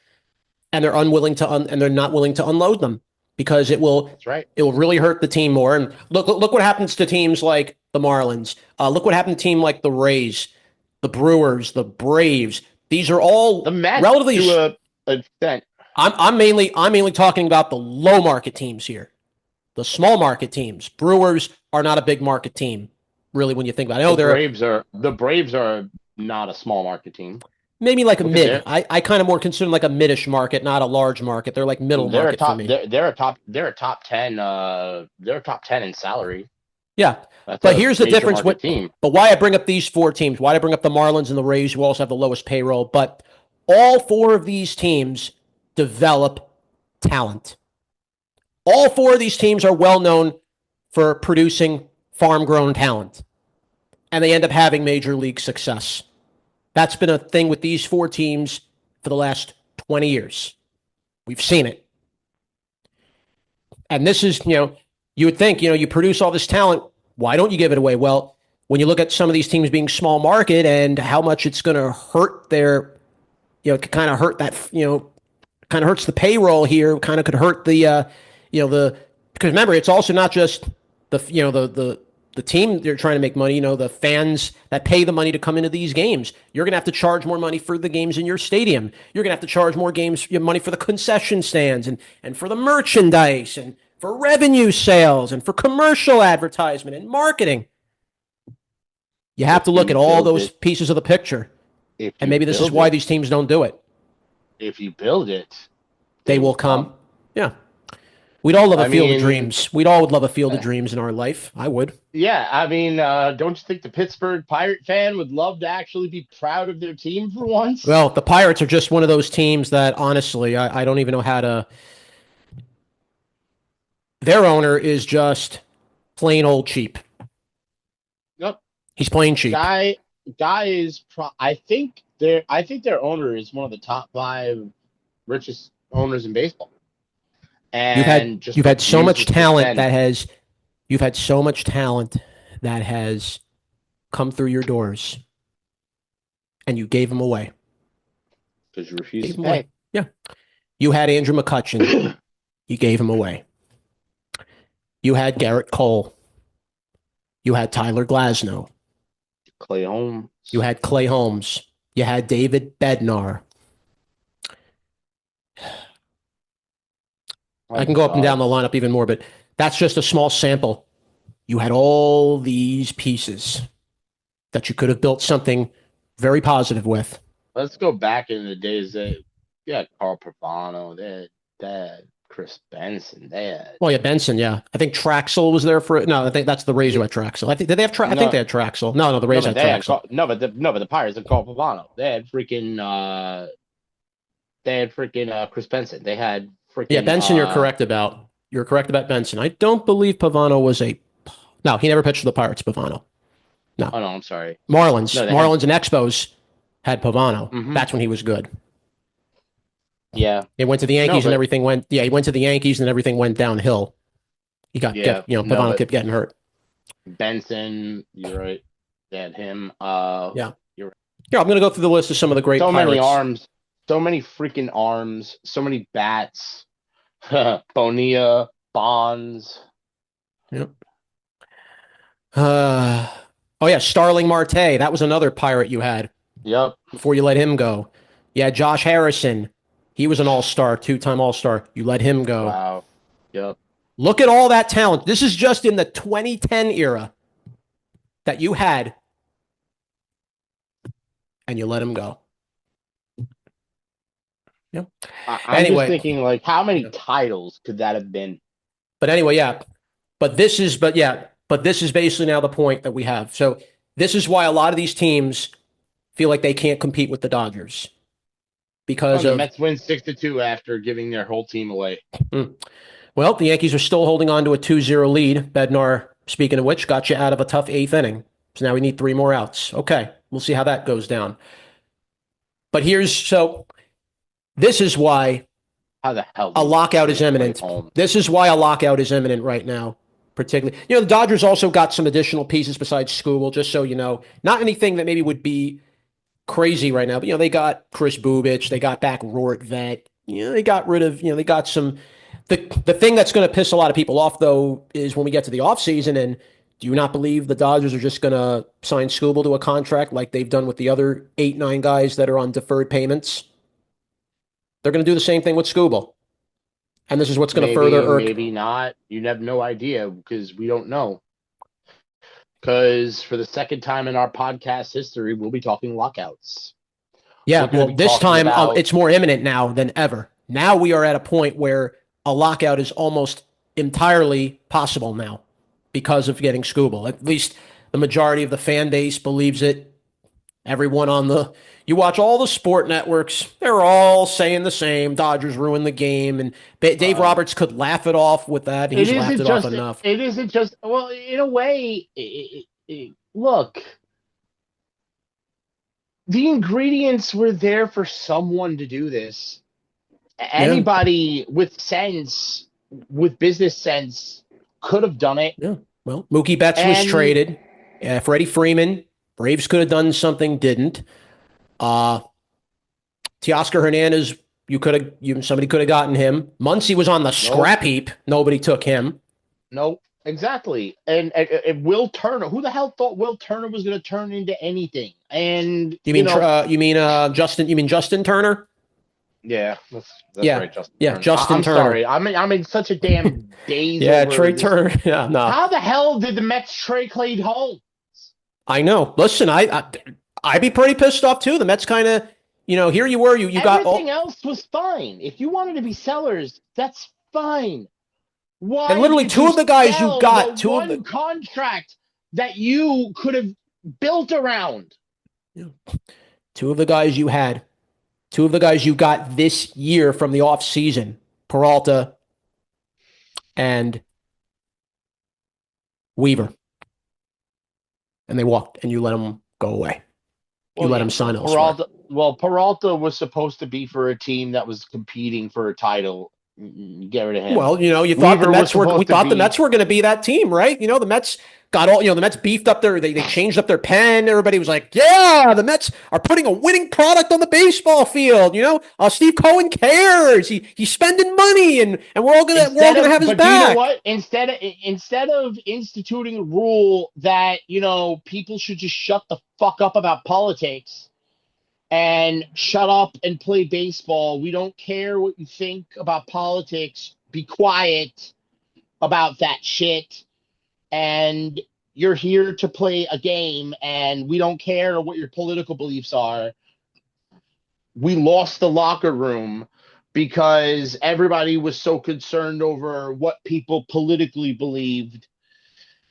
S1: and they're unwilling to and they're not willing to unload them because
S2: That's right.
S1: it will really hurt the team more. And look what happens to teams like the Marlins. Look what happened to team like the Rays, the Brewers, the Braves. These are
S2: The
S1: all
S2: Mets
S1: relatively.
S2: to a extent.
S1: I'm mainly talking about the low market teams here, the small market teams. Brewers are not a big market team, really, when you think about it. Oh,
S2: The Braves are not a small market team.
S1: maybe like a
S2: Look at
S1: mid.
S2: their
S1: I kind of more consider them like a midish market, not a large market. They're like middle
S2: they're a
S1: market for
S2: top
S1: me.
S2: they're a top 10 they're a top 10 in salary.
S1: Yeah.
S2: That's
S1: But
S2: a
S1: here's the
S2: major
S1: difference
S2: market
S1: with
S2: team.
S1: but why I bring up these four teams, why I bring up the Marlins and the Rays, who also have the lowest payroll, but all four of these teams develop talent. All four of these teams are well known for producing farm grown talent, and they end up having major league success. That's been a thing with these four teams for the last 20 years. We've seen it. And this is, you would think, you produce all this talent. Why don't you give it away? Well, when you look at some of these teams being small market and how much it's going to hurt kind of hurt that, kind of hurts the payroll here, kind of could hurt because remember, it's also not just the team they're trying to make money, the fans that pay the money to come into these games. You're going to have to charge more money for the games in your stadium. You're going to have to charge more money for the concession stands and for the merchandise and for revenue sales and for commercial advertisement and marketing. You have
S2: If
S1: to look
S2: you
S1: at all
S2: build
S1: those
S2: it,
S1: pieces of the picture.
S2: if
S1: And
S2: you
S1: maybe this is
S2: build
S1: why
S2: it,
S1: these teams don't do it.
S2: if you build it,
S1: They
S2: they
S1: will
S2: will
S1: come.
S2: come.
S1: Yeah. We'd all love a
S2: I
S1: field of
S2: mean,
S1: dreams. We'd all would love a field of dreams in our life. I would.
S2: yeah, don't you think the Pittsburgh Pirate fan would love to actually be proud of their team for once?
S1: Well, the Pirates are just one of those teams that honestly, I don't even know how to. Their owner is just plain old cheap.
S2: Yep.
S1: He's plain cheap.
S2: Guy guy is I think their owner is one of the top five richest owners in baseball.
S1: You've had
S2: And just
S1: you've had so much
S2: refuses to
S1: talent
S2: spend
S1: that has you've had so much talent that has come through your doors, and you gave them away.
S2: because you refuse
S1: Gave
S2: to
S1: them away.
S2: pay.
S1: Yeah. You had Andrew McCutcheon. You gave him away. You had Garrett Cole. You had Tyler Glasnow.
S2: Clay Holmes.
S1: You had Clay Holmes. You had David Bednar.
S2: Oh
S1: I can
S2: my
S1: go up and down
S2: God.
S1: the lineup even more, but that's just a small sample. You had all these pieces that you could have built something very positive with.
S2: Let's go back in the days that yeah, Carl Pavano, they had Chris Benson, they had
S1: Well, yeah, Benson, yeah. I think Traxel was there for it. No, I think that's the Rays who had Traxel. I think did they have I think
S2: no
S1: they had Traxel. No, the
S2: no,
S1: Rays
S2: but
S1: had
S2: they had
S1: Traxel.
S2: the Pirates had Carl Pavano. They had freaking Chris Benson. They had
S1: Yeah,
S2: freaking
S1: Benson, you're correct about Benson. I don't believe Pavano was a no, he never pitched for the Pirates, Pavano. No.
S2: oh no, I'm sorry.
S1: Marlins.
S2: No, they had
S1: Marlins and Expos had Pavano.
S2: hmm
S1: That's when he was good.
S2: yeah.
S1: He went to the
S2: No,
S1: Yankees and
S2: but
S1: everything went. Yeah, he went to the Yankees and everything went downhill.
S2: yeah, no,
S1: Pavano
S2: but
S1: kept getting hurt.
S2: Benson, you're right. They had him.
S1: Yeah.
S2: You're right.
S1: Yeah, I'm going to go through the list of some of the great
S2: So many
S1: Pirates.
S2: arms, so many freaking arms, so many bats. Bonilla, Bonds.
S1: Yep. Oh yeah, Starling Marte. That was another Pirate you had
S2: Yep.
S1: before you let him go. Yeah, Josh Harrison. He was an all-star, two-time all-star. You let him go.
S2: Wow. Yep.
S1: Look at all that talent. This is just in the 2010 era that you had, and you let him go. Yep.
S2: I'm just
S1: Anyway,
S2: thinking, like, how many titles could that have been?
S1: but anyway, yeah. But this is basically now the point that we have. So this is why a lot of these teams feel like they can't compete with the Dodgers
S2: Oh,
S1: because
S2: the
S1: of
S2: Mets win 6-2 after giving their whole team away.
S1: well, the Yankees are still holding on to a 2-0 lead. Bednar, speaking of which, got you out of a tough eighth inning. So now we need three more outs. Okay, we'll see how that goes down. But this is why
S2: How the hell do
S1: A
S2: you let
S1: lockout is
S2: Trey play
S1: imminent.
S2: home?
S1: This is why a lockout is imminent right now. Particularly, the Dodgers also got some additional pieces besides Skubal, just so you know. Not anything that maybe would be crazy right now, but they got Chris Bubich, they got back Rort Vet. They got rid of, they got some. The thing that's going to piss a lot of people off though is when we get to the offseason, and do you not believe the Dodgers are just going to sign Skubal to a contract like they've done with the other 8, 9 guys that are on deferred payments? They're going to do the same thing with Skubal. And this is what's going to further
S2: Maybe,
S1: irk.
S2: maybe not. You have no idea because we don't know. Because for the second time in our podcast history, we'll be talking lockouts. We're
S1: Yeah,
S2: going to
S1: well,
S2: be
S1: this
S2: talking
S1: time
S2: about.
S1: it's more imminent now than ever. Now we are at a point where a lockout is almost entirely possible now because of getting Scooble. At least the majority of the fan base believes it. Everyone you watch all the sport networks, they're all saying the same. Dodgers ruined the game, and Dave
S2: Uh,
S1: Roberts could laugh it off with that.
S2: it
S1: He's laughed
S2: isn't
S1: it off
S2: just.
S1: enough.
S2: It isn't just. Well, in a way, look, the ingredients were there for someone to do this.
S1: Yeah,
S2: Anybody with sense, with business sense, could have done it.
S1: yeah. Well, Mookie Betts was
S2: And
S1: traded. Freddie Freeman, Braves could have done something, didn't. Uh, Teoscar Hernandez, somebody could have gotten him. Muncy was on the
S2: nope,
S1: scrap heap. Nobody took him.
S2: nope, exactly. And Will Turner, who the hell thought Will Turner was going to turn into anything? And
S1: Justin? You mean Justin Turner?
S2: yeah, that's
S1: Yeah,
S2: right, Justin
S1: yeah,
S2: Turner.
S1: Justin
S2: I'm
S1: Turner.
S2: sorry, I'm in such a damn daze
S1: Yeah,
S2: over
S1: Trey
S2: this.
S1: Turner. Yeah, no,
S2: How the hell did the Mets trade Clay Holmes?
S1: I know. Listen, I'd be pretty pissed off too. The Mets kind of, here you were, you got
S2: Everything
S1: all,
S2: else was fine. If you wanted to be sellers, that's fine.
S1: and
S2: Why
S1: literally
S2: did you
S1: two of the guys you
S2: sell the
S1: got,
S2: one contract that you could have built around?
S1: two of the guys you had, two of the guys you got this year from the off season, Peralta and Weaver, and they walked, and you let them go away. You
S2: Well,
S1: let
S2: yeah,
S1: them sign elsewhere.
S2: Peralta was supposed to be for a team that was competing for a title. Get rid of him.
S1: Well, you thought the
S2: Weaver was
S1: Mets were. We
S2: supposed to
S1: thought the
S2: be.
S1: Mets were going to be that team, right? The Mets got all. The Mets beefed up their. They changed up their pen. Everybody was like, "Yeah, the Mets are putting a winning product on the baseball field." Steve Cohen cares. He's spending money, and we're all gonna have his
S2: But do you know
S1: back.
S2: what? Instead of instituting a rule that people should just shut the fuck up about politics and shut up and play baseball. We don't care what you think about politics. Be quiet about that shit. And you're here to play a game, and we don't care what your political beliefs are. We lost the locker room because everybody was so concerned over what people politically believed.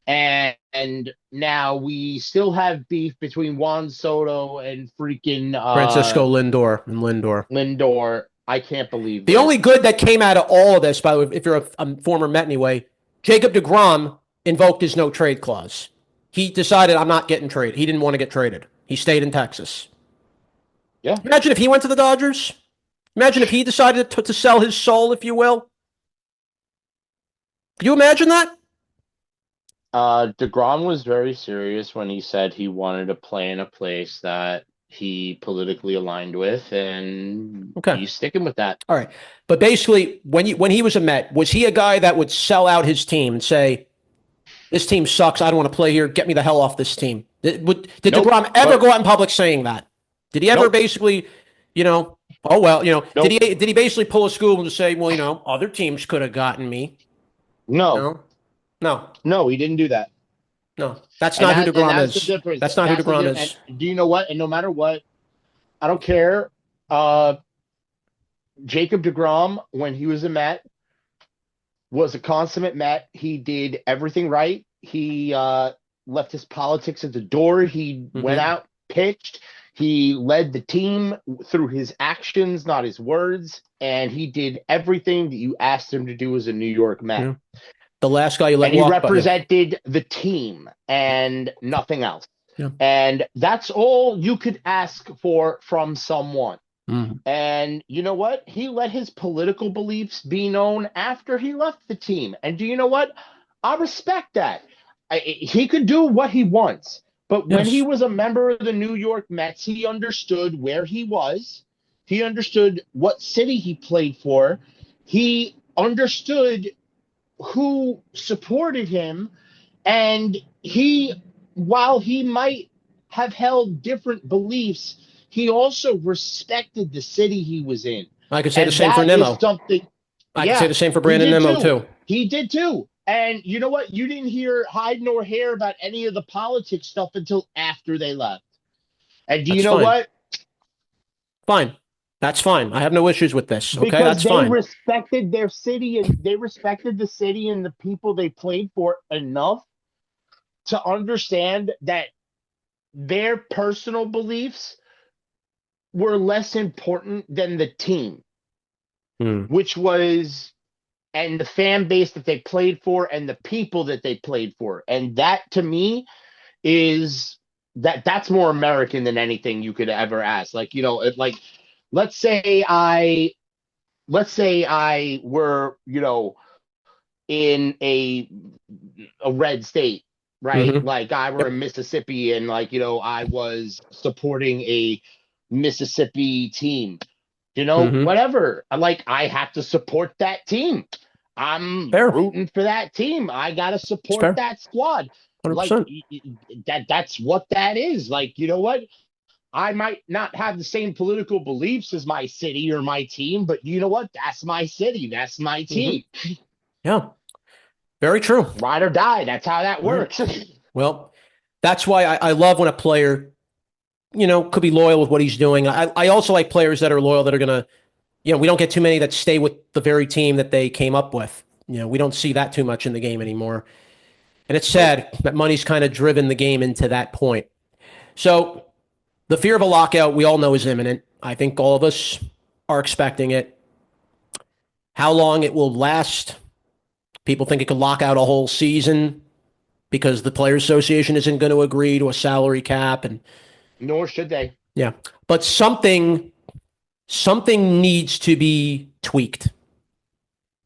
S2: And now we still have beef between Juan Soto and freaking
S1: Francisco Lindor.
S2: Lindor. I can't believe
S1: The only
S2: this.
S1: good that came out of all of this, by the way, if you're a former Met anyway, Jacob DeGrom invoked his no trade clause. He decided, I'm not getting traded. He didn't want to get traded. He stayed in Texas.
S2: Yeah.
S1: Imagine if he went to the Dodgers. Imagine if he decided to sell his soul, if you will. Could you imagine that?
S2: DeGrom was very serious when he said he wanted to play in a place that he politically aligned with, and
S1: Okay.
S2: he's sticking with that.
S1: All right. But basically, when he was a Met, was he a guy that would sell out his team and say, this team sucks. I don't want to play here. Get me the hell off this team. Did
S2: Nope.
S1: DeGrom ever go out in public saying that? Did he ever
S2: Nope.
S1: basically, oh, well,
S2: Nope.
S1: did he basically pull a school and say, well, other teams could have gotten me?
S2: No.
S1: No,
S2: He didn't do that.
S1: no. That's not who DeGrom
S2: that's the
S1: is.
S2: difference.
S1: That's not who
S2: That's the
S1: DeGrom
S2: difference.
S1: is.
S2: And do you know what? And no matter what, I don't care. Jacob DeGrom, when he was a Met, was a consummate Met. He did everything right. He left his politics at the door. He went out, pitched. He led the team through his actions, not his words. And he did everything that you asked him to do as a New York Met.
S1: Yeah. The last guy you let
S2: And he
S1: walk.
S2: represented the team and nothing else.
S1: Yeah.
S2: And that's all you could ask for from someone.
S1: Mm.
S2: And you know what? He let his political beliefs be known after he left the team. And do you know what? I respect that. He could do what he wants. But when he
S1: Yes.
S2: was a member of the New York Mets, he understood where he was. He understood what city he played for. He understood who supported him. And while he might have held different beliefs, he also respected the city he was in.
S1: I could say the
S2: And
S1: same for
S2: that is
S1: Nimmo.
S2: something,
S1: I could say
S2: yeah,
S1: the same for
S2: he
S1: Brandon
S2: did
S1: Nimmo
S2: too.
S1: too.
S2: He did too. And you know what? You didn't hear hide nor hair about any of the politics stuff until after they left. And do you
S1: That's
S2: know
S1: fine.
S2: what?
S1: Fine. That's fine. I have no issues with this. Okay,
S2: Because
S1: that's
S2: they
S1: fine.
S2: respected their city and they respected the city and the people they played for enough to understand that their personal beliefs were less important than the team,
S1: Mm.
S2: which was and the fan base that they played for and the people that they played for. And that to me is that's more American than anything you could ever ask. Like, like let's say I were, in a red state, right?
S1: Hmm.
S2: Like I were in
S1: Yep.
S2: Mississippi and like, I was supporting a Mississippi team,
S1: Hmm.
S2: whatever. Like I have to support that team. I'm
S1: Fair.
S2: rooting for that team. I got to
S1: It's
S2: support
S1: fair.
S2: that squad. Like
S1: 100%.
S2: that's what that is. Like, you know what? I might not have the same political beliefs as my city or my team, but you know what? That's my city. That's my
S1: Hmm.
S2: team.
S1: Yeah. Very true.
S2: Ride or die. That's how that
S1: All right.
S2: works.
S1: Well, that's why I love when a player, could be loyal with what he's doing. I also like players that are loyal that are going to, we don't get too many that stay with the very team that they came up with. We don't see that too much in the game anymore. And it's
S2: Nope.
S1: sad that money's kind of driven the game into that point. So the fear of a lockout, we all know is imminent. I think all of us are expecting it. How long it will last, people think it could lock out a whole season because the Players Association isn't going to agree to a salary cap. And
S2: Nor should they.
S1: yeah, but something needs to be tweaked.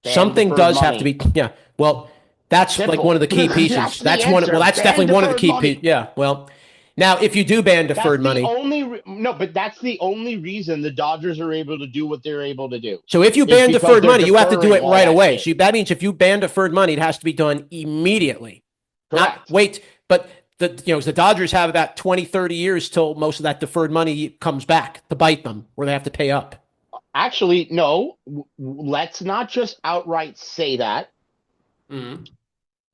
S2: Ban
S1: Something
S2: deferred
S1: does have to
S2: money.
S1: be, yeah. Well, that's like one of
S2: Simple.
S1: the key
S2: That's
S1: pieces.
S2: the
S1: Well,
S2: answer.
S1: that's
S2: Ban
S1: definitely one of the
S2: deferred
S1: key pieces.
S2: money.
S1: Yeah. Well, now if you do ban
S2: That's
S1: deferred
S2: the
S1: money,
S2: only no, but that's the only reason the Dodgers are able to do what they're able to do.
S1: so if you
S2: Is
S1: ban
S2: because
S1: deferred
S2: they're
S1: money, you have to do
S2: deferring
S1: it
S2: all
S1: right
S2: that
S1: away.
S2: shit.
S1: So that means if you ban deferred money, it has to be done immediately, not
S2: Correct.
S1: wait. But the Dodgers have about 20, 30 years till most of that deferred money comes back to bite them, where they have to pay up.
S2: Actually, no. Let's not just outright say that.
S1: Mm-hmm.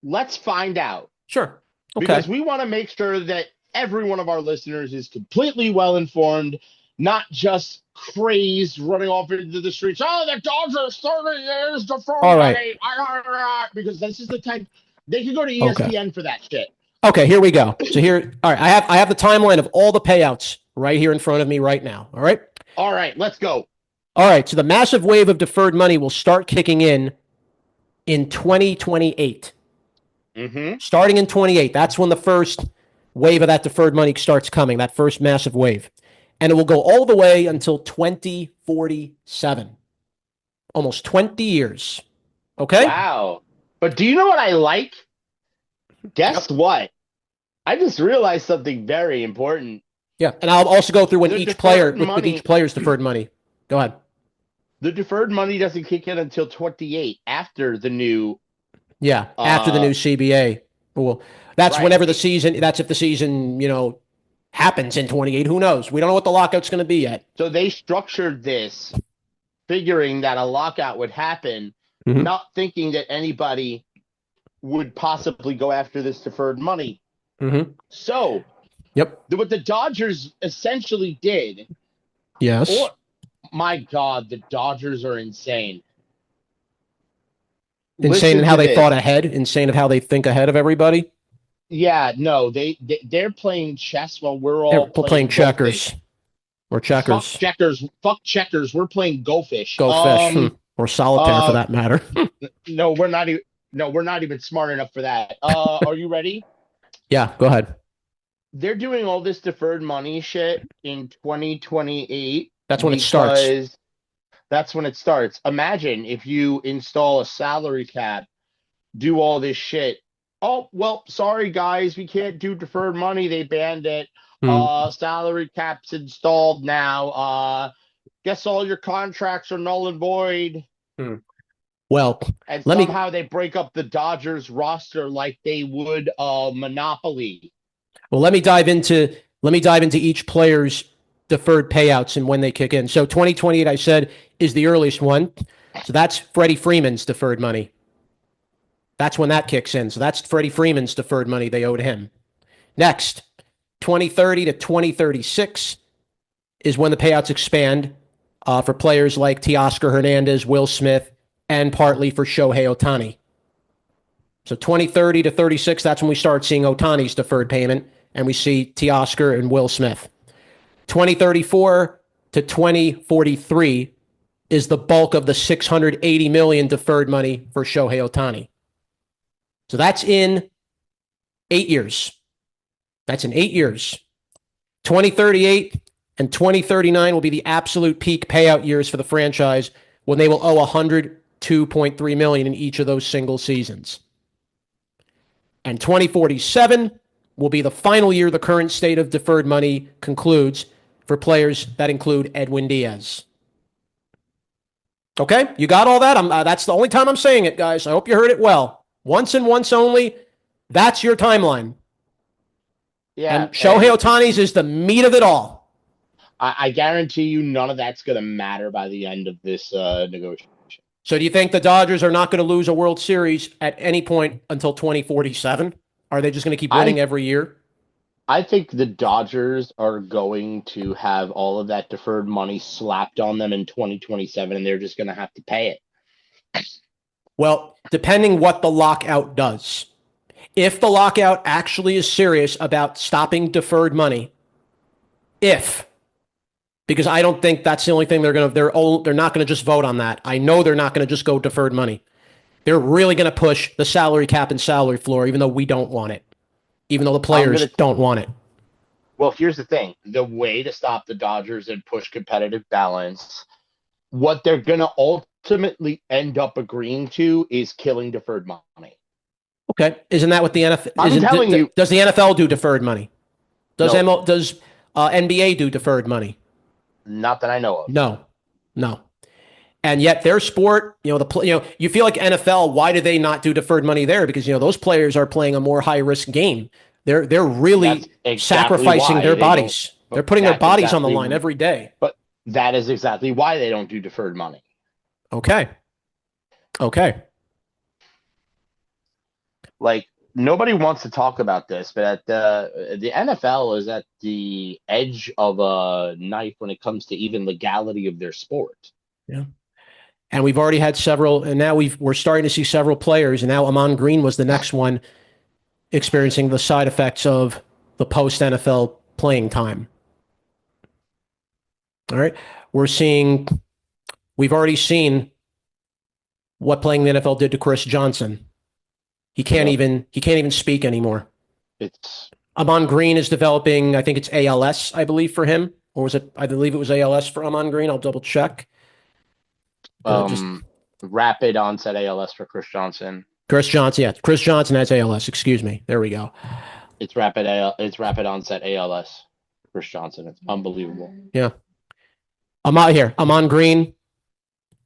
S2: Let's find out
S1: Sure. Okay.
S2: because we want to make sure that every one of our listeners is completely well informed, not just crazed running off into the streets. Oh, the Dodgers 30 years deferred
S1: All right.
S2: money. Because this is the type they could go to
S1: Okay.
S2: ESPN for that shit.
S1: Okay, here we go. So here, all right, I have the timeline of all the payouts right here in front of me right now. All right.
S2: All right, let's go.
S1: All right. So the massive wave of deferred money will start kicking in 2028.
S2: Mm-hmm.
S1: Starting in 28. That's when the first wave of that deferred money starts coming, that first massive wave. And it will go all the way until 2047. Almost 20 years. Okay?
S2: Wow. But do you know what I like? Guess
S1: Yep.
S2: what? I just realized something very important.
S1: Yeah. And I'll also go through when
S2: The
S1: each player
S2: deferred
S1: with each
S2: money,
S1: player's deferred money. Go ahead.
S2: the deferred money doesn't kick in until 28 after the new
S1: Yeah, after the
S2: uh
S1: new CBA. Well, that's
S2: right.
S1: whenever the season. That's if the season, happens in 28. Who knows? We don't know what the lockout's going to be yet.
S2: So they structured this figuring that a lockout would happen,
S1: Mm-hmm.
S2: not thinking that anybody would possibly go after this deferred money.
S1: Mm-hmm.
S2: So
S1: Yep.
S2: what the Dodgers essentially did,
S1: Yes.
S2: or my God, the Dodgers are insane.
S1: Insane in
S2: Listen
S1: how
S2: to
S1: they thought
S2: this.
S1: ahead. Insane of how they think ahead of everybody.
S2: Yeah, no, they're playing chess while we're all
S1: We're playing
S2: playing Go
S1: checkers
S2: Fish.
S1: or
S2: Fuck
S1: checkers.
S2: checkers. Fuck checkers. We're playing Go Fish.
S1: Go fish. Or solitaire for
S2: Uh,
S1: that matter.
S2: no, we're not even smart enough for that. Are you ready?
S1: Yeah, go ahead.
S2: They're doing all this deferred money shit in 2028
S1: That's when it starts.
S2: because that's when it starts. Imagine if you install a salary cap, do all this shit. Oh, well, sorry guys, we can't do deferred money. They banned it.
S1: Hmm.
S2: Salary cap's installed now. Guess all your contracts are null and void.
S1: Hmm. Well,
S2: And
S1: let me
S2: somehow they break up the Dodgers roster like they would Monopoly.
S1: let me dive into each player's deferred payouts and when they kick in. So 2028, I said, is the earliest one. So that's Freddie Freeman's deferred money. That's when that kicks in. So that's Freddie Freeman's deferred money they owed him. Next, 2030 to 2036 is when the payouts expand for players like Teoscar Hernandez, Will Smith, and partly for Shohei Ohtani. So 2030 to 36, that's when we start seeing Ohtani's deferred payment, and we see Teoscar and Will Smith. 2034 to 2043 is the bulk of the $680 million deferred money for Shohei Ohtani. So that's in 8 years. That's in 8 years. 2038 and 2039 will be the absolute peak payout years for the franchise when they will owe $102.3 million in each of those single seasons. And 2047 will be the final year the current state of deferred money concludes for players that include Edwin Diaz. Okay, you got all that? That's the only time I'm saying it, guys. I hope you heard it well. Once and once only. That's your timeline.
S2: Yeah,
S1: and Shohei Ohtani's is the meat of it all.
S2: I guarantee you none of that's going to matter by the end of this negotiation.
S1: So do you think the Dodgers are not going to lose a World Series at any point until 2047? Are they just going to keep winning every year?
S2: I think the Dodgers are going to have all of that deferred money slapped on them in 2027, and they're just going to have to pay it.
S1: Well, depending what the lockout does. If the lockout actually is serious about stopping deferred money, because I don't think that's the only thing they're not going to just vote on that. I know they're not going to just go deferred money. They're really going to push the salary cap and salary floor, even though we don't want it, even though the players don't want it.
S2: Well, here's the thing. The way to stop the Dodgers and push competitive balance, what they're going to ultimately end up agreeing to is killing deferred money.
S1: Okay. Isn't that what the NFL...
S2: I'm telling you.
S1: Does the NFL do deferred money? Does
S2: No.
S1: Does NBA do deferred money?
S2: Not that I know of.
S1: No. And yet their sport, you feel like NFL, why do they not do deferred money there? Because, those players are playing a more high-risk game. They're really sacrificing their bodies. They're putting their bodies on the line every day.
S2: But that is exactly why they don't do deferred money.
S1: Okay.
S2: Like, nobody wants to talk about this, but the NFL is at the edge of a knife when it comes to even legality of their sport.
S1: Yeah. And we've already had several, and now we're starting to see several players, and now Amon Green was the next one experiencing the side effects of the post-NFL playing time. All right. We've already seen what playing the NFL did to Chris Johnson. He can't even speak anymore. Amon Green is developing, I think it's ALS, I believe, for him. Or was it, I believe it was ALS for Amon Green. I'll double check.
S2: Rapid onset ALS for Chris Johnson.
S1: Chris Johnson has ALS. Excuse me. There we go.
S2: It's rapid onset ALS. Chris Johnson. It's unbelievable.
S1: Yeah. Amon Green,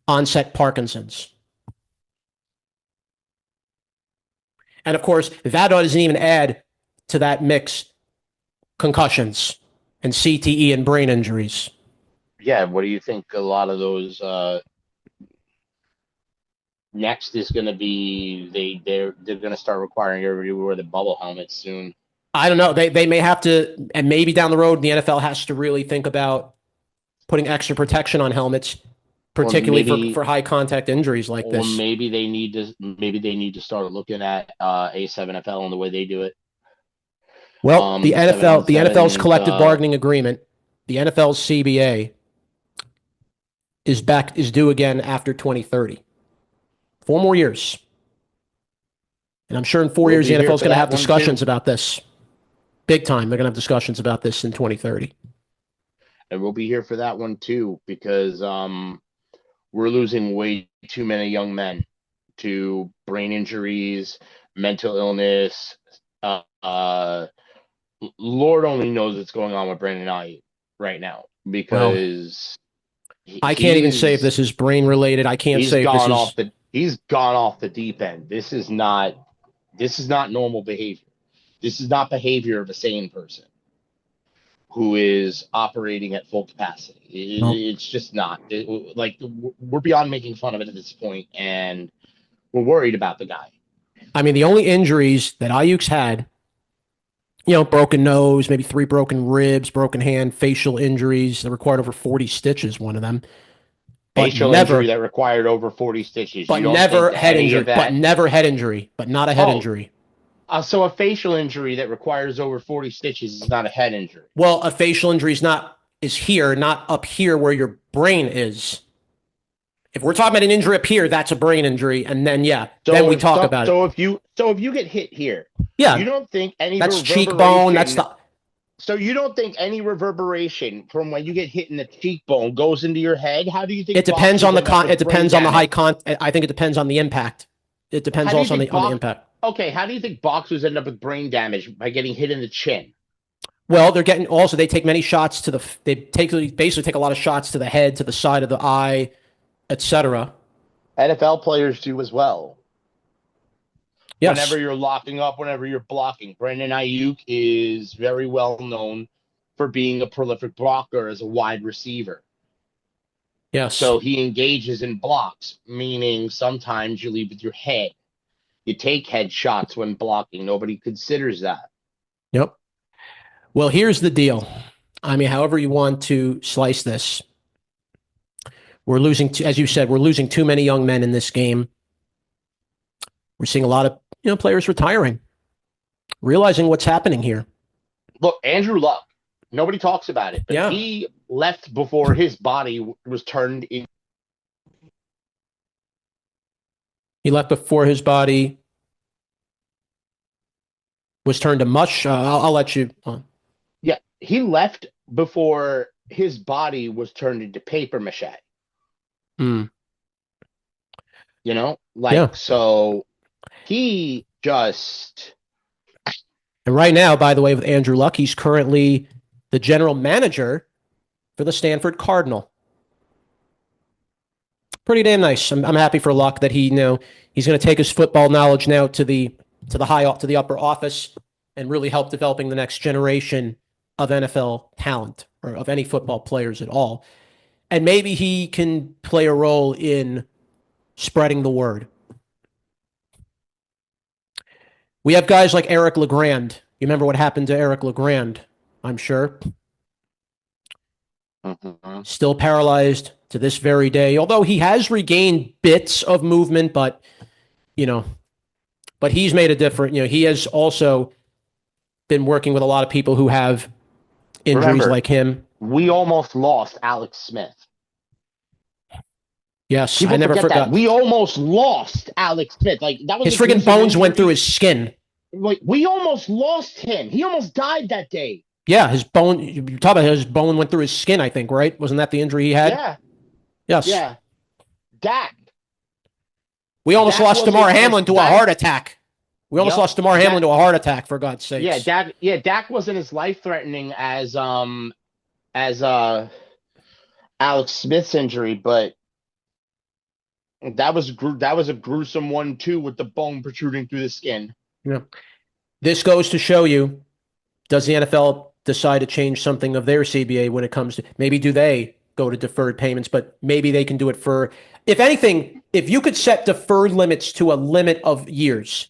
S1: onset Parkinson's. And of course, that doesn't even add to that mix concussions and CTE and brain injuries.
S2: Yeah. What do you think a lot of those next is going to be? They're going to start requiring everybody to wear the bubble helmets soon.
S1: I don't know. They may have to, and maybe down the road, the NFL has to really think about putting extra protection on helmets, particularly for high contact injuries like this.
S2: Or maybe they need to start looking at A7FL and the way they do it.
S1: Well, the NFL's collective bargaining agreement, the NFL's CBA, is due again after 2030. 4 more years. And I'm sure in 4 years, the NFL is going to have discussions about this. Big time. They're going to have discussions about this in 2030.
S2: and we'll be here for that one too because we're losing way too many young men to brain injuries, mental illness. Uh, uh, Lord only knows what's going on with Brandon Ayuk right now
S1: Well,
S2: because
S1: I can't even say if
S2: he's
S1: this is brain related. I can't say if this is.
S2: he's gone off the deep end. This is not normal behavior. This is not behavior of a sane person who is operating at full capacity.
S1: Well,
S2: It's just not. Like we're beyond making fun of it at this point, and we're worried about the guy.
S1: I mean, the only injuries that Ayuk's had, broken nose, maybe 3 broken ribs, broken hand, facial injuries that required over 40 stitches, one of them, but
S2: Facial injury
S1: never,
S2: that required over 40 stitches.
S1: but
S2: You don't think
S1: never
S2: that
S1: head
S2: any of
S1: injury, but
S2: that?
S1: never head injury, but not a head
S2: Oh,
S1: injury.
S2: so a facial injury that requires over 40 stitches is not a head injury.
S1: Well, a facial injury is here, not up here where your brain is. If we're talking about an injury up here, that's a brain injury, and then then we talk about it.
S2: So if you get hit here, you
S1: Yeah,
S2: don't think any
S1: that's cheekbone. That's
S2: reverberation.
S1: the.
S2: So you don't think any reverberation from when you get hit in the cheekbone goes into your head? How do you think
S1: It depends on
S2: boxers end up
S1: It
S2: with brain
S1: depends on the high
S2: damage?
S1: con. I think it depends on the impact. It depends
S2: How do you
S1: also on
S2: think
S1: the impact.
S2: Okay, how do you think boxers end up with brain damage by getting hit in the chin?
S1: Well, they're getting also they take many shots to the they take basically take a lot of shots to the head, to the side of the eye, etc.
S2: NFL players do as well.
S1: Yes,
S2: Whenever you're locking up, whenever you're blocking, Brandon Ayuk is very well known for being a prolific blocker as a wide receiver.
S1: yes,
S2: So he engages in blocks, meaning sometimes you lead with your head. You take head shots when blocking. Nobody considers that.
S1: yep. Well, here's the deal. I mean, however you want to slice this, we're losing. As you said, we're losing too many young men in this game. We're seeing a lot of players retiring, realizing what's happening here.
S2: Look, Andrew Luck, nobody talks about it, but
S1: Yeah,
S2: he left before his body was turned in.
S1: he left before his body was turned to mush. I'll let you.
S2: Yeah, he left before his body was turned into paper mache.
S1: Mm,
S2: Like
S1: yeah.
S2: so he just
S1: And right now, by the way, with Andrew Luck, he's currently the general manager for the Stanford Cardinal. Pretty damn nice. I'm happy for Luck that he's going to take his football knowledge now to the upper office and really help developing the next generation of NFL talent or of any football players at all. And maybe he can play a role in spreading the word. We have guys like Eric LeGrand. You remember what happened to Eric LeGrand, I'm sure. Still paralyzed to this very day, although he has regained bits of movement, but he's made a difference. He has also been working with a lot of people who have injuries
S2: remember
S1: like him.
S2: we almost lost Alex Smith.
S1: Yes,
S2: People
S1: I never
S2: forget that
S1: forgot.
S2: we almost lost Alex Smith. Like that was
S1: His friggin' bones went through his skin.
S2: Like we almost lost him. He almost died that day.
S1: Yeah, his bone. You talk about his bone went through his skin. I think, right? Wasn't that the injury he had?
S2: Yeah,
S1: Yes.
S2: yeah. Dak.
S1: We almost lost Damar Hamlin to a heart attack. We almost lost Damar Hamlin to a heart attack. For God's sakes.
S2: Yeah, Dak wasn't as life threatening as Alex Smith's injury, but that was a gruesome one too, with the bone protruding through the skin.
S1: Yeah. This goes to show you: does the NFL decide to change something of their CBA when it comes to maybe do they go to deferred payments? But maybe they can do it for, if anything, if you could set deferred limits to a limit of years,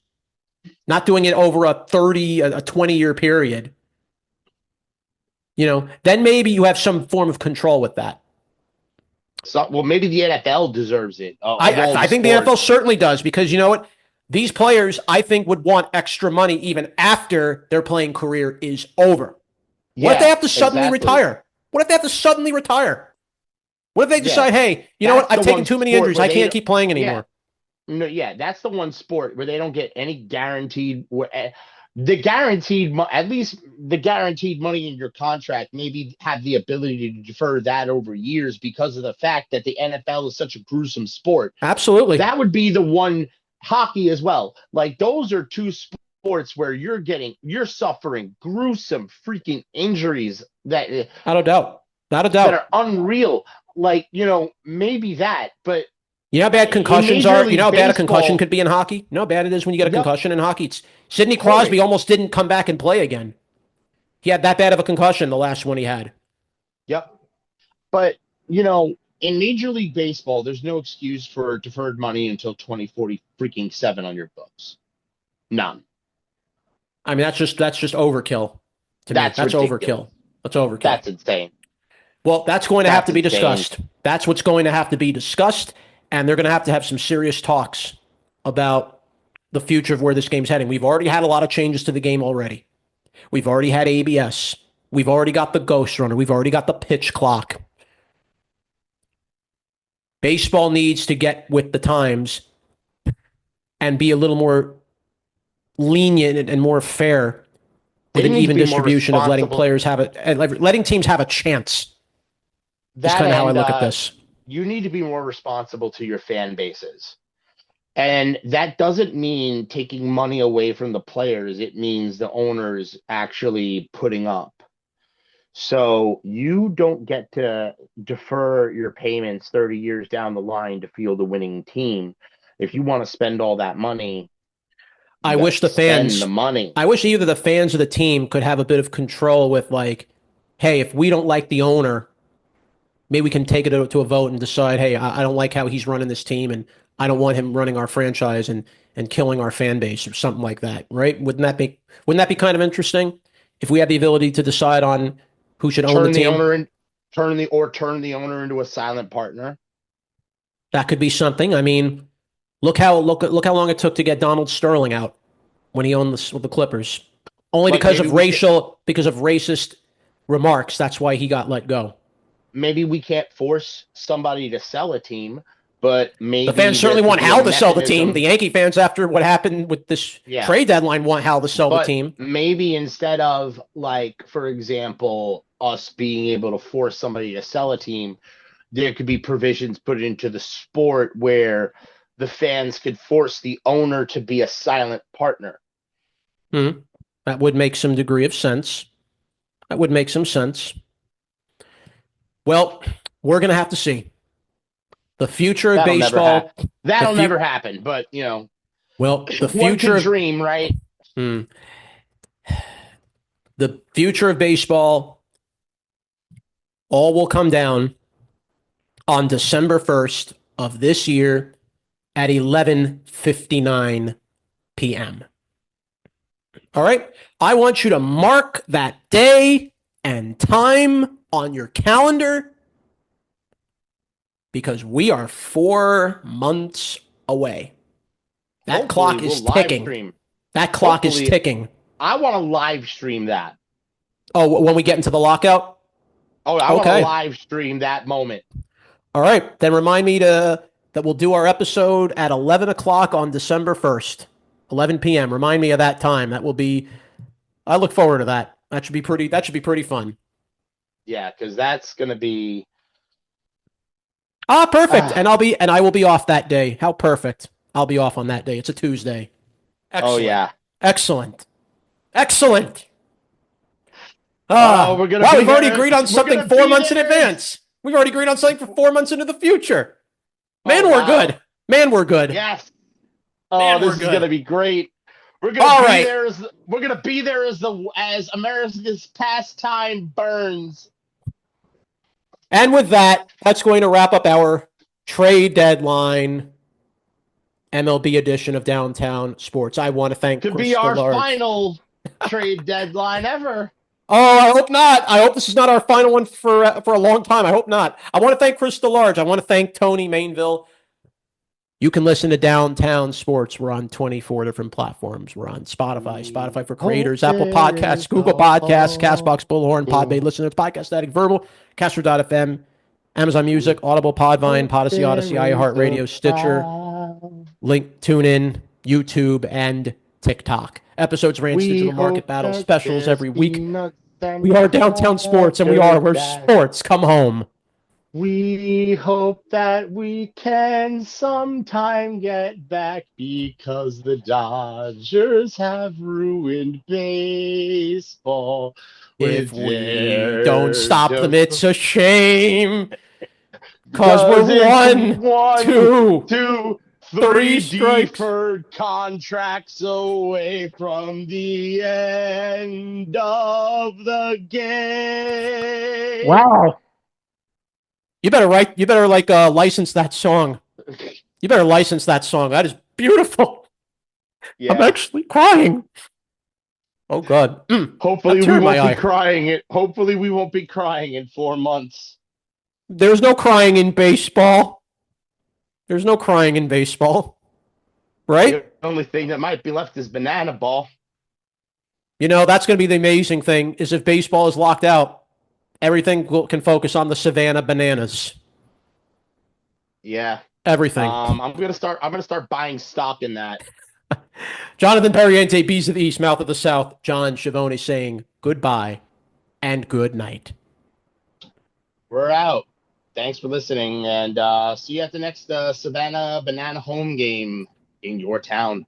S1: not doing it over a 20-year period, then maybe you have some form of control with that.
S2: So, well, maybe the NFL deserves it.
S1: I think the NFL certainly does, because you know what? These players, I think, would want extra money even after their playing career is over. What if they have to suddenly retire? What if they have to suddenly retire? What if they decide, hey, you know what? I've taken too many injuries. I can't keep playing anymore.
S2: No, yeah, that's the one sport where they don't get any guaranteed. at least the guaranteed money in your contract, maybe have the ability to defer that over years because of the fact that the NFL is such a gruesome sport.
S1: Absolutely.
S2: That would be the one. Hockey as well. Like those are two sports where you're suffering gruesome freaking injuries
S1: Not a doubt. Not a
S2: that
S1: doubt.
S2: are unreal. Like, maybe that, but
S1: You know how bad
S2: in
S1: concussions
S2: Major
S1: are? You know
S2: League
S1: how bad a concussion
S2: Baseball,
S1: could be in hockey? You know how bad it is when you get a
S2: yep,
S1: concussion in hockey? Sidney Crosby
S2: horrid.
S1: almost didn't come back and play again. He had that bad of a concussion, the last one he had.
S2: Yep. But, in Major League Baseball, there's no excuse for deferred money until 2040 freaking 7 on your books. None.
S1: I mean, that's just overkill to me.
S2: That's
S1: That's
S2: ridiculous.
S1: overkill. That's overkill.
S2: That's insane.
S1: Well, that's going to have
S2: That's
S1: to be
S2: insane.
S1: discussed. That's what's going to have to be discussed, and they're going to have some serious talks about the future of where this game's heading. We've already had a lot of changes to the game already. We've already had ABS. We've already got the ghost runner. We've already got the pitch clock. Baseball needs to get with the times and be a little more lenient and more fair with
S2: They
S1: an
S2: need to
S1: even
S2: be more
S1: distribution of
S2: responsible.
S1: letting teams have a chance. Is
S2: That
S1: kind of how I
S2: and
S1: look at this.
S2: you need to be more responsible to your fan bases. And that doesn't mean taking money away from the players. It means the owners actually putting up. So you don't get to defer your payments 30 years down the line to field a winning team. If you want to spend all that money, you
S1: I
S2: got
S1: wish
S2: to
S1: the
S2: spend the
S1: fans,
S2: money.
S1: I wish either the fans or the team could have a bit of control with like, hey, if we don't like the owner, maybe we can take it to a vote and decide, hey, I don't like how he's running this team, and I don't want him running our franchise and killing our fan base or something like that, right? Wouldn't that be kind of interesting if we had the ability to decide on who should own the
S2: Turn the
S1: team?
S2: owner in, turn the owner into a silent partner.
S1: That could be something. I mean, look how long it took to get Donald Sterling out when he owned the Clippers, only
S2: But
S1: because of racist remarks. That's why he got let go.
S2: maybe we can't force somebody to sell a team, but
S1: The
S2: maybe
S1: fans
S2: there
S1: certainly
S2: could
S1: want
S2: be a
S1: Hal to sell the team.
S2: mechanism.
S1: The Yankee fans, after what happened with this
S2: Yeah.
S1: trade deadline, want Hal to sell the
S2: But
S1: team.
S2: maybe instead of, like, for example, us being able to force somebody to sell a team, there could be provisions put into the sport where the fans could force the owner to be a silent partner.
S1: Hmm. That would make some degree of sense. That would make some sense. Well, we're going to have to see. The future of
S2: That'll never happen.
S1: baseball, the
S2: That'll
S1: fu-
S2: never happen. But
S1: well, the
S2: one
S1: future
S2: could
S1: of
S2: dream, right?
S1: hmm, the future of baseball all will come down on December 1st of this year at 11:59 p.m. All right? I want you to mark that day and time on your calendar because we are 4 months away. That
S2: Hopefully,
S1: clock is
S2: we'll live
S1: ticking.
S2: stream.
S1: That clock is
S2: Hopefully,
S1: ticking.
S2: I want to live stream that.
S1: Oh, when we get into the lockout?
S2: Oh, I want to
S1: Okay.
S2: live stream that moment.
S1: All right. Then remind me that we'll do our episode at 11 o'clock on December 1st, 11 p.m. Remind me of that time. That will be, I look forward to that. That should be pretty fun.
S2: Yeah, because that's gonna be.
S1: Ah, perfect. And I will be off that day. How perfect. I'll be off on that day. It's a Tuesday.
S2: Oh
S1: Excellent.
S2: yeah.
S1: Excellent. Excellent.
S2: Oh, we're gonna
S1: Wow,
S2: be
S1: we've already
S2: there.
S1: agreed on
S2: We're
S1: something
S2: gonna
S1: 4 months in
S2: be there.
S1: advance. We've already agreed on something for 4 months into the future. Man,
S2: Oh
S1: we're
S2: wow.
S1: good. Man, we're good.
S2: Yes. Oh,
S1: Man,
S2: this
S1: we're
S2: is gonna
S1: good.
S2: be great.
S1: All right.
S2: We're gonna be there as America's pastime burns.
S1: And with that, that's going to wrap up our trade deadline MLB edition of Downtown Sports. I want to thank
S2: To
S1: Chris
S2: be our
S1: Delarge.
S2: final trade deadline ever.
S1: Oh, I hope not. I hope this is not our final one for a long time. I hope not. I want to thank Chris Delarge. I want to thank Tony Mainville. You can listen to Downtown Sports. We're on 24 different platforms. We're on Spotify for Creators, Apple Podcasts, Google Podcasts, Castbox, Bullhorn, Podbay, Listeners, Podcast Addict, Verbal, Castro.fm, Amazon Music, Audible, Podvine, Podyssey, Odyssey, iHeartRadio, Stitcher, Link, TuneIn, YouTube, and TikTok. Episodes, rants,
S2: We
S1: digital market
S2: hope
S1: battles,
S2: that
S1: specials
S2: there's
S1: every week.
S2: peanuts
S1: We
S2: and
S1: are Downtown Sports, and
S2: butter
S1: we're
S2: that
S1: sports. Come home.
S2: we hope that we can sometime get back because the Dodgers have ruined baseball
S1: If
S2: with
S1: we don't
S2: their
S1: stop them, it's a shame. Cause we're
S2: because it's
S1: one,
S2: one,
S1: two,
S2: two,
S1: three
S2: three
S1: strikes.
S2: deferred contracts away from the end of the game.
S1: Wow. You better like license that song. You better license that song. That is beautiful. I'm
S2: Yeah.
S1: actually crying. Oh God. A
S2: Hopefully
S1: tear
S2: we
S1: in my
S2: won't be
S1: eye.
S2: crying it. Hopefully we won't be crying in 4 months.
S1: There's no crying in baseball. There's no crying in baseball.
S2: The
S1: Right?
S2: only thing that might be left is banana ball.
S1: You know, that's going to be the amazing thing is if baseball is locked out, everything can focus on the Savannah Bananas.
S2: Yeah.
S1: Everything.
S2: I'm gonna start buying stock in that.
S1: Jonathan Perriente, Bees of the East, Mouth of the South. John Schiavone saying goodbye and good night.
S2: We're out. Thanks for listening, and see you at the next Savannah Banana home game in your town.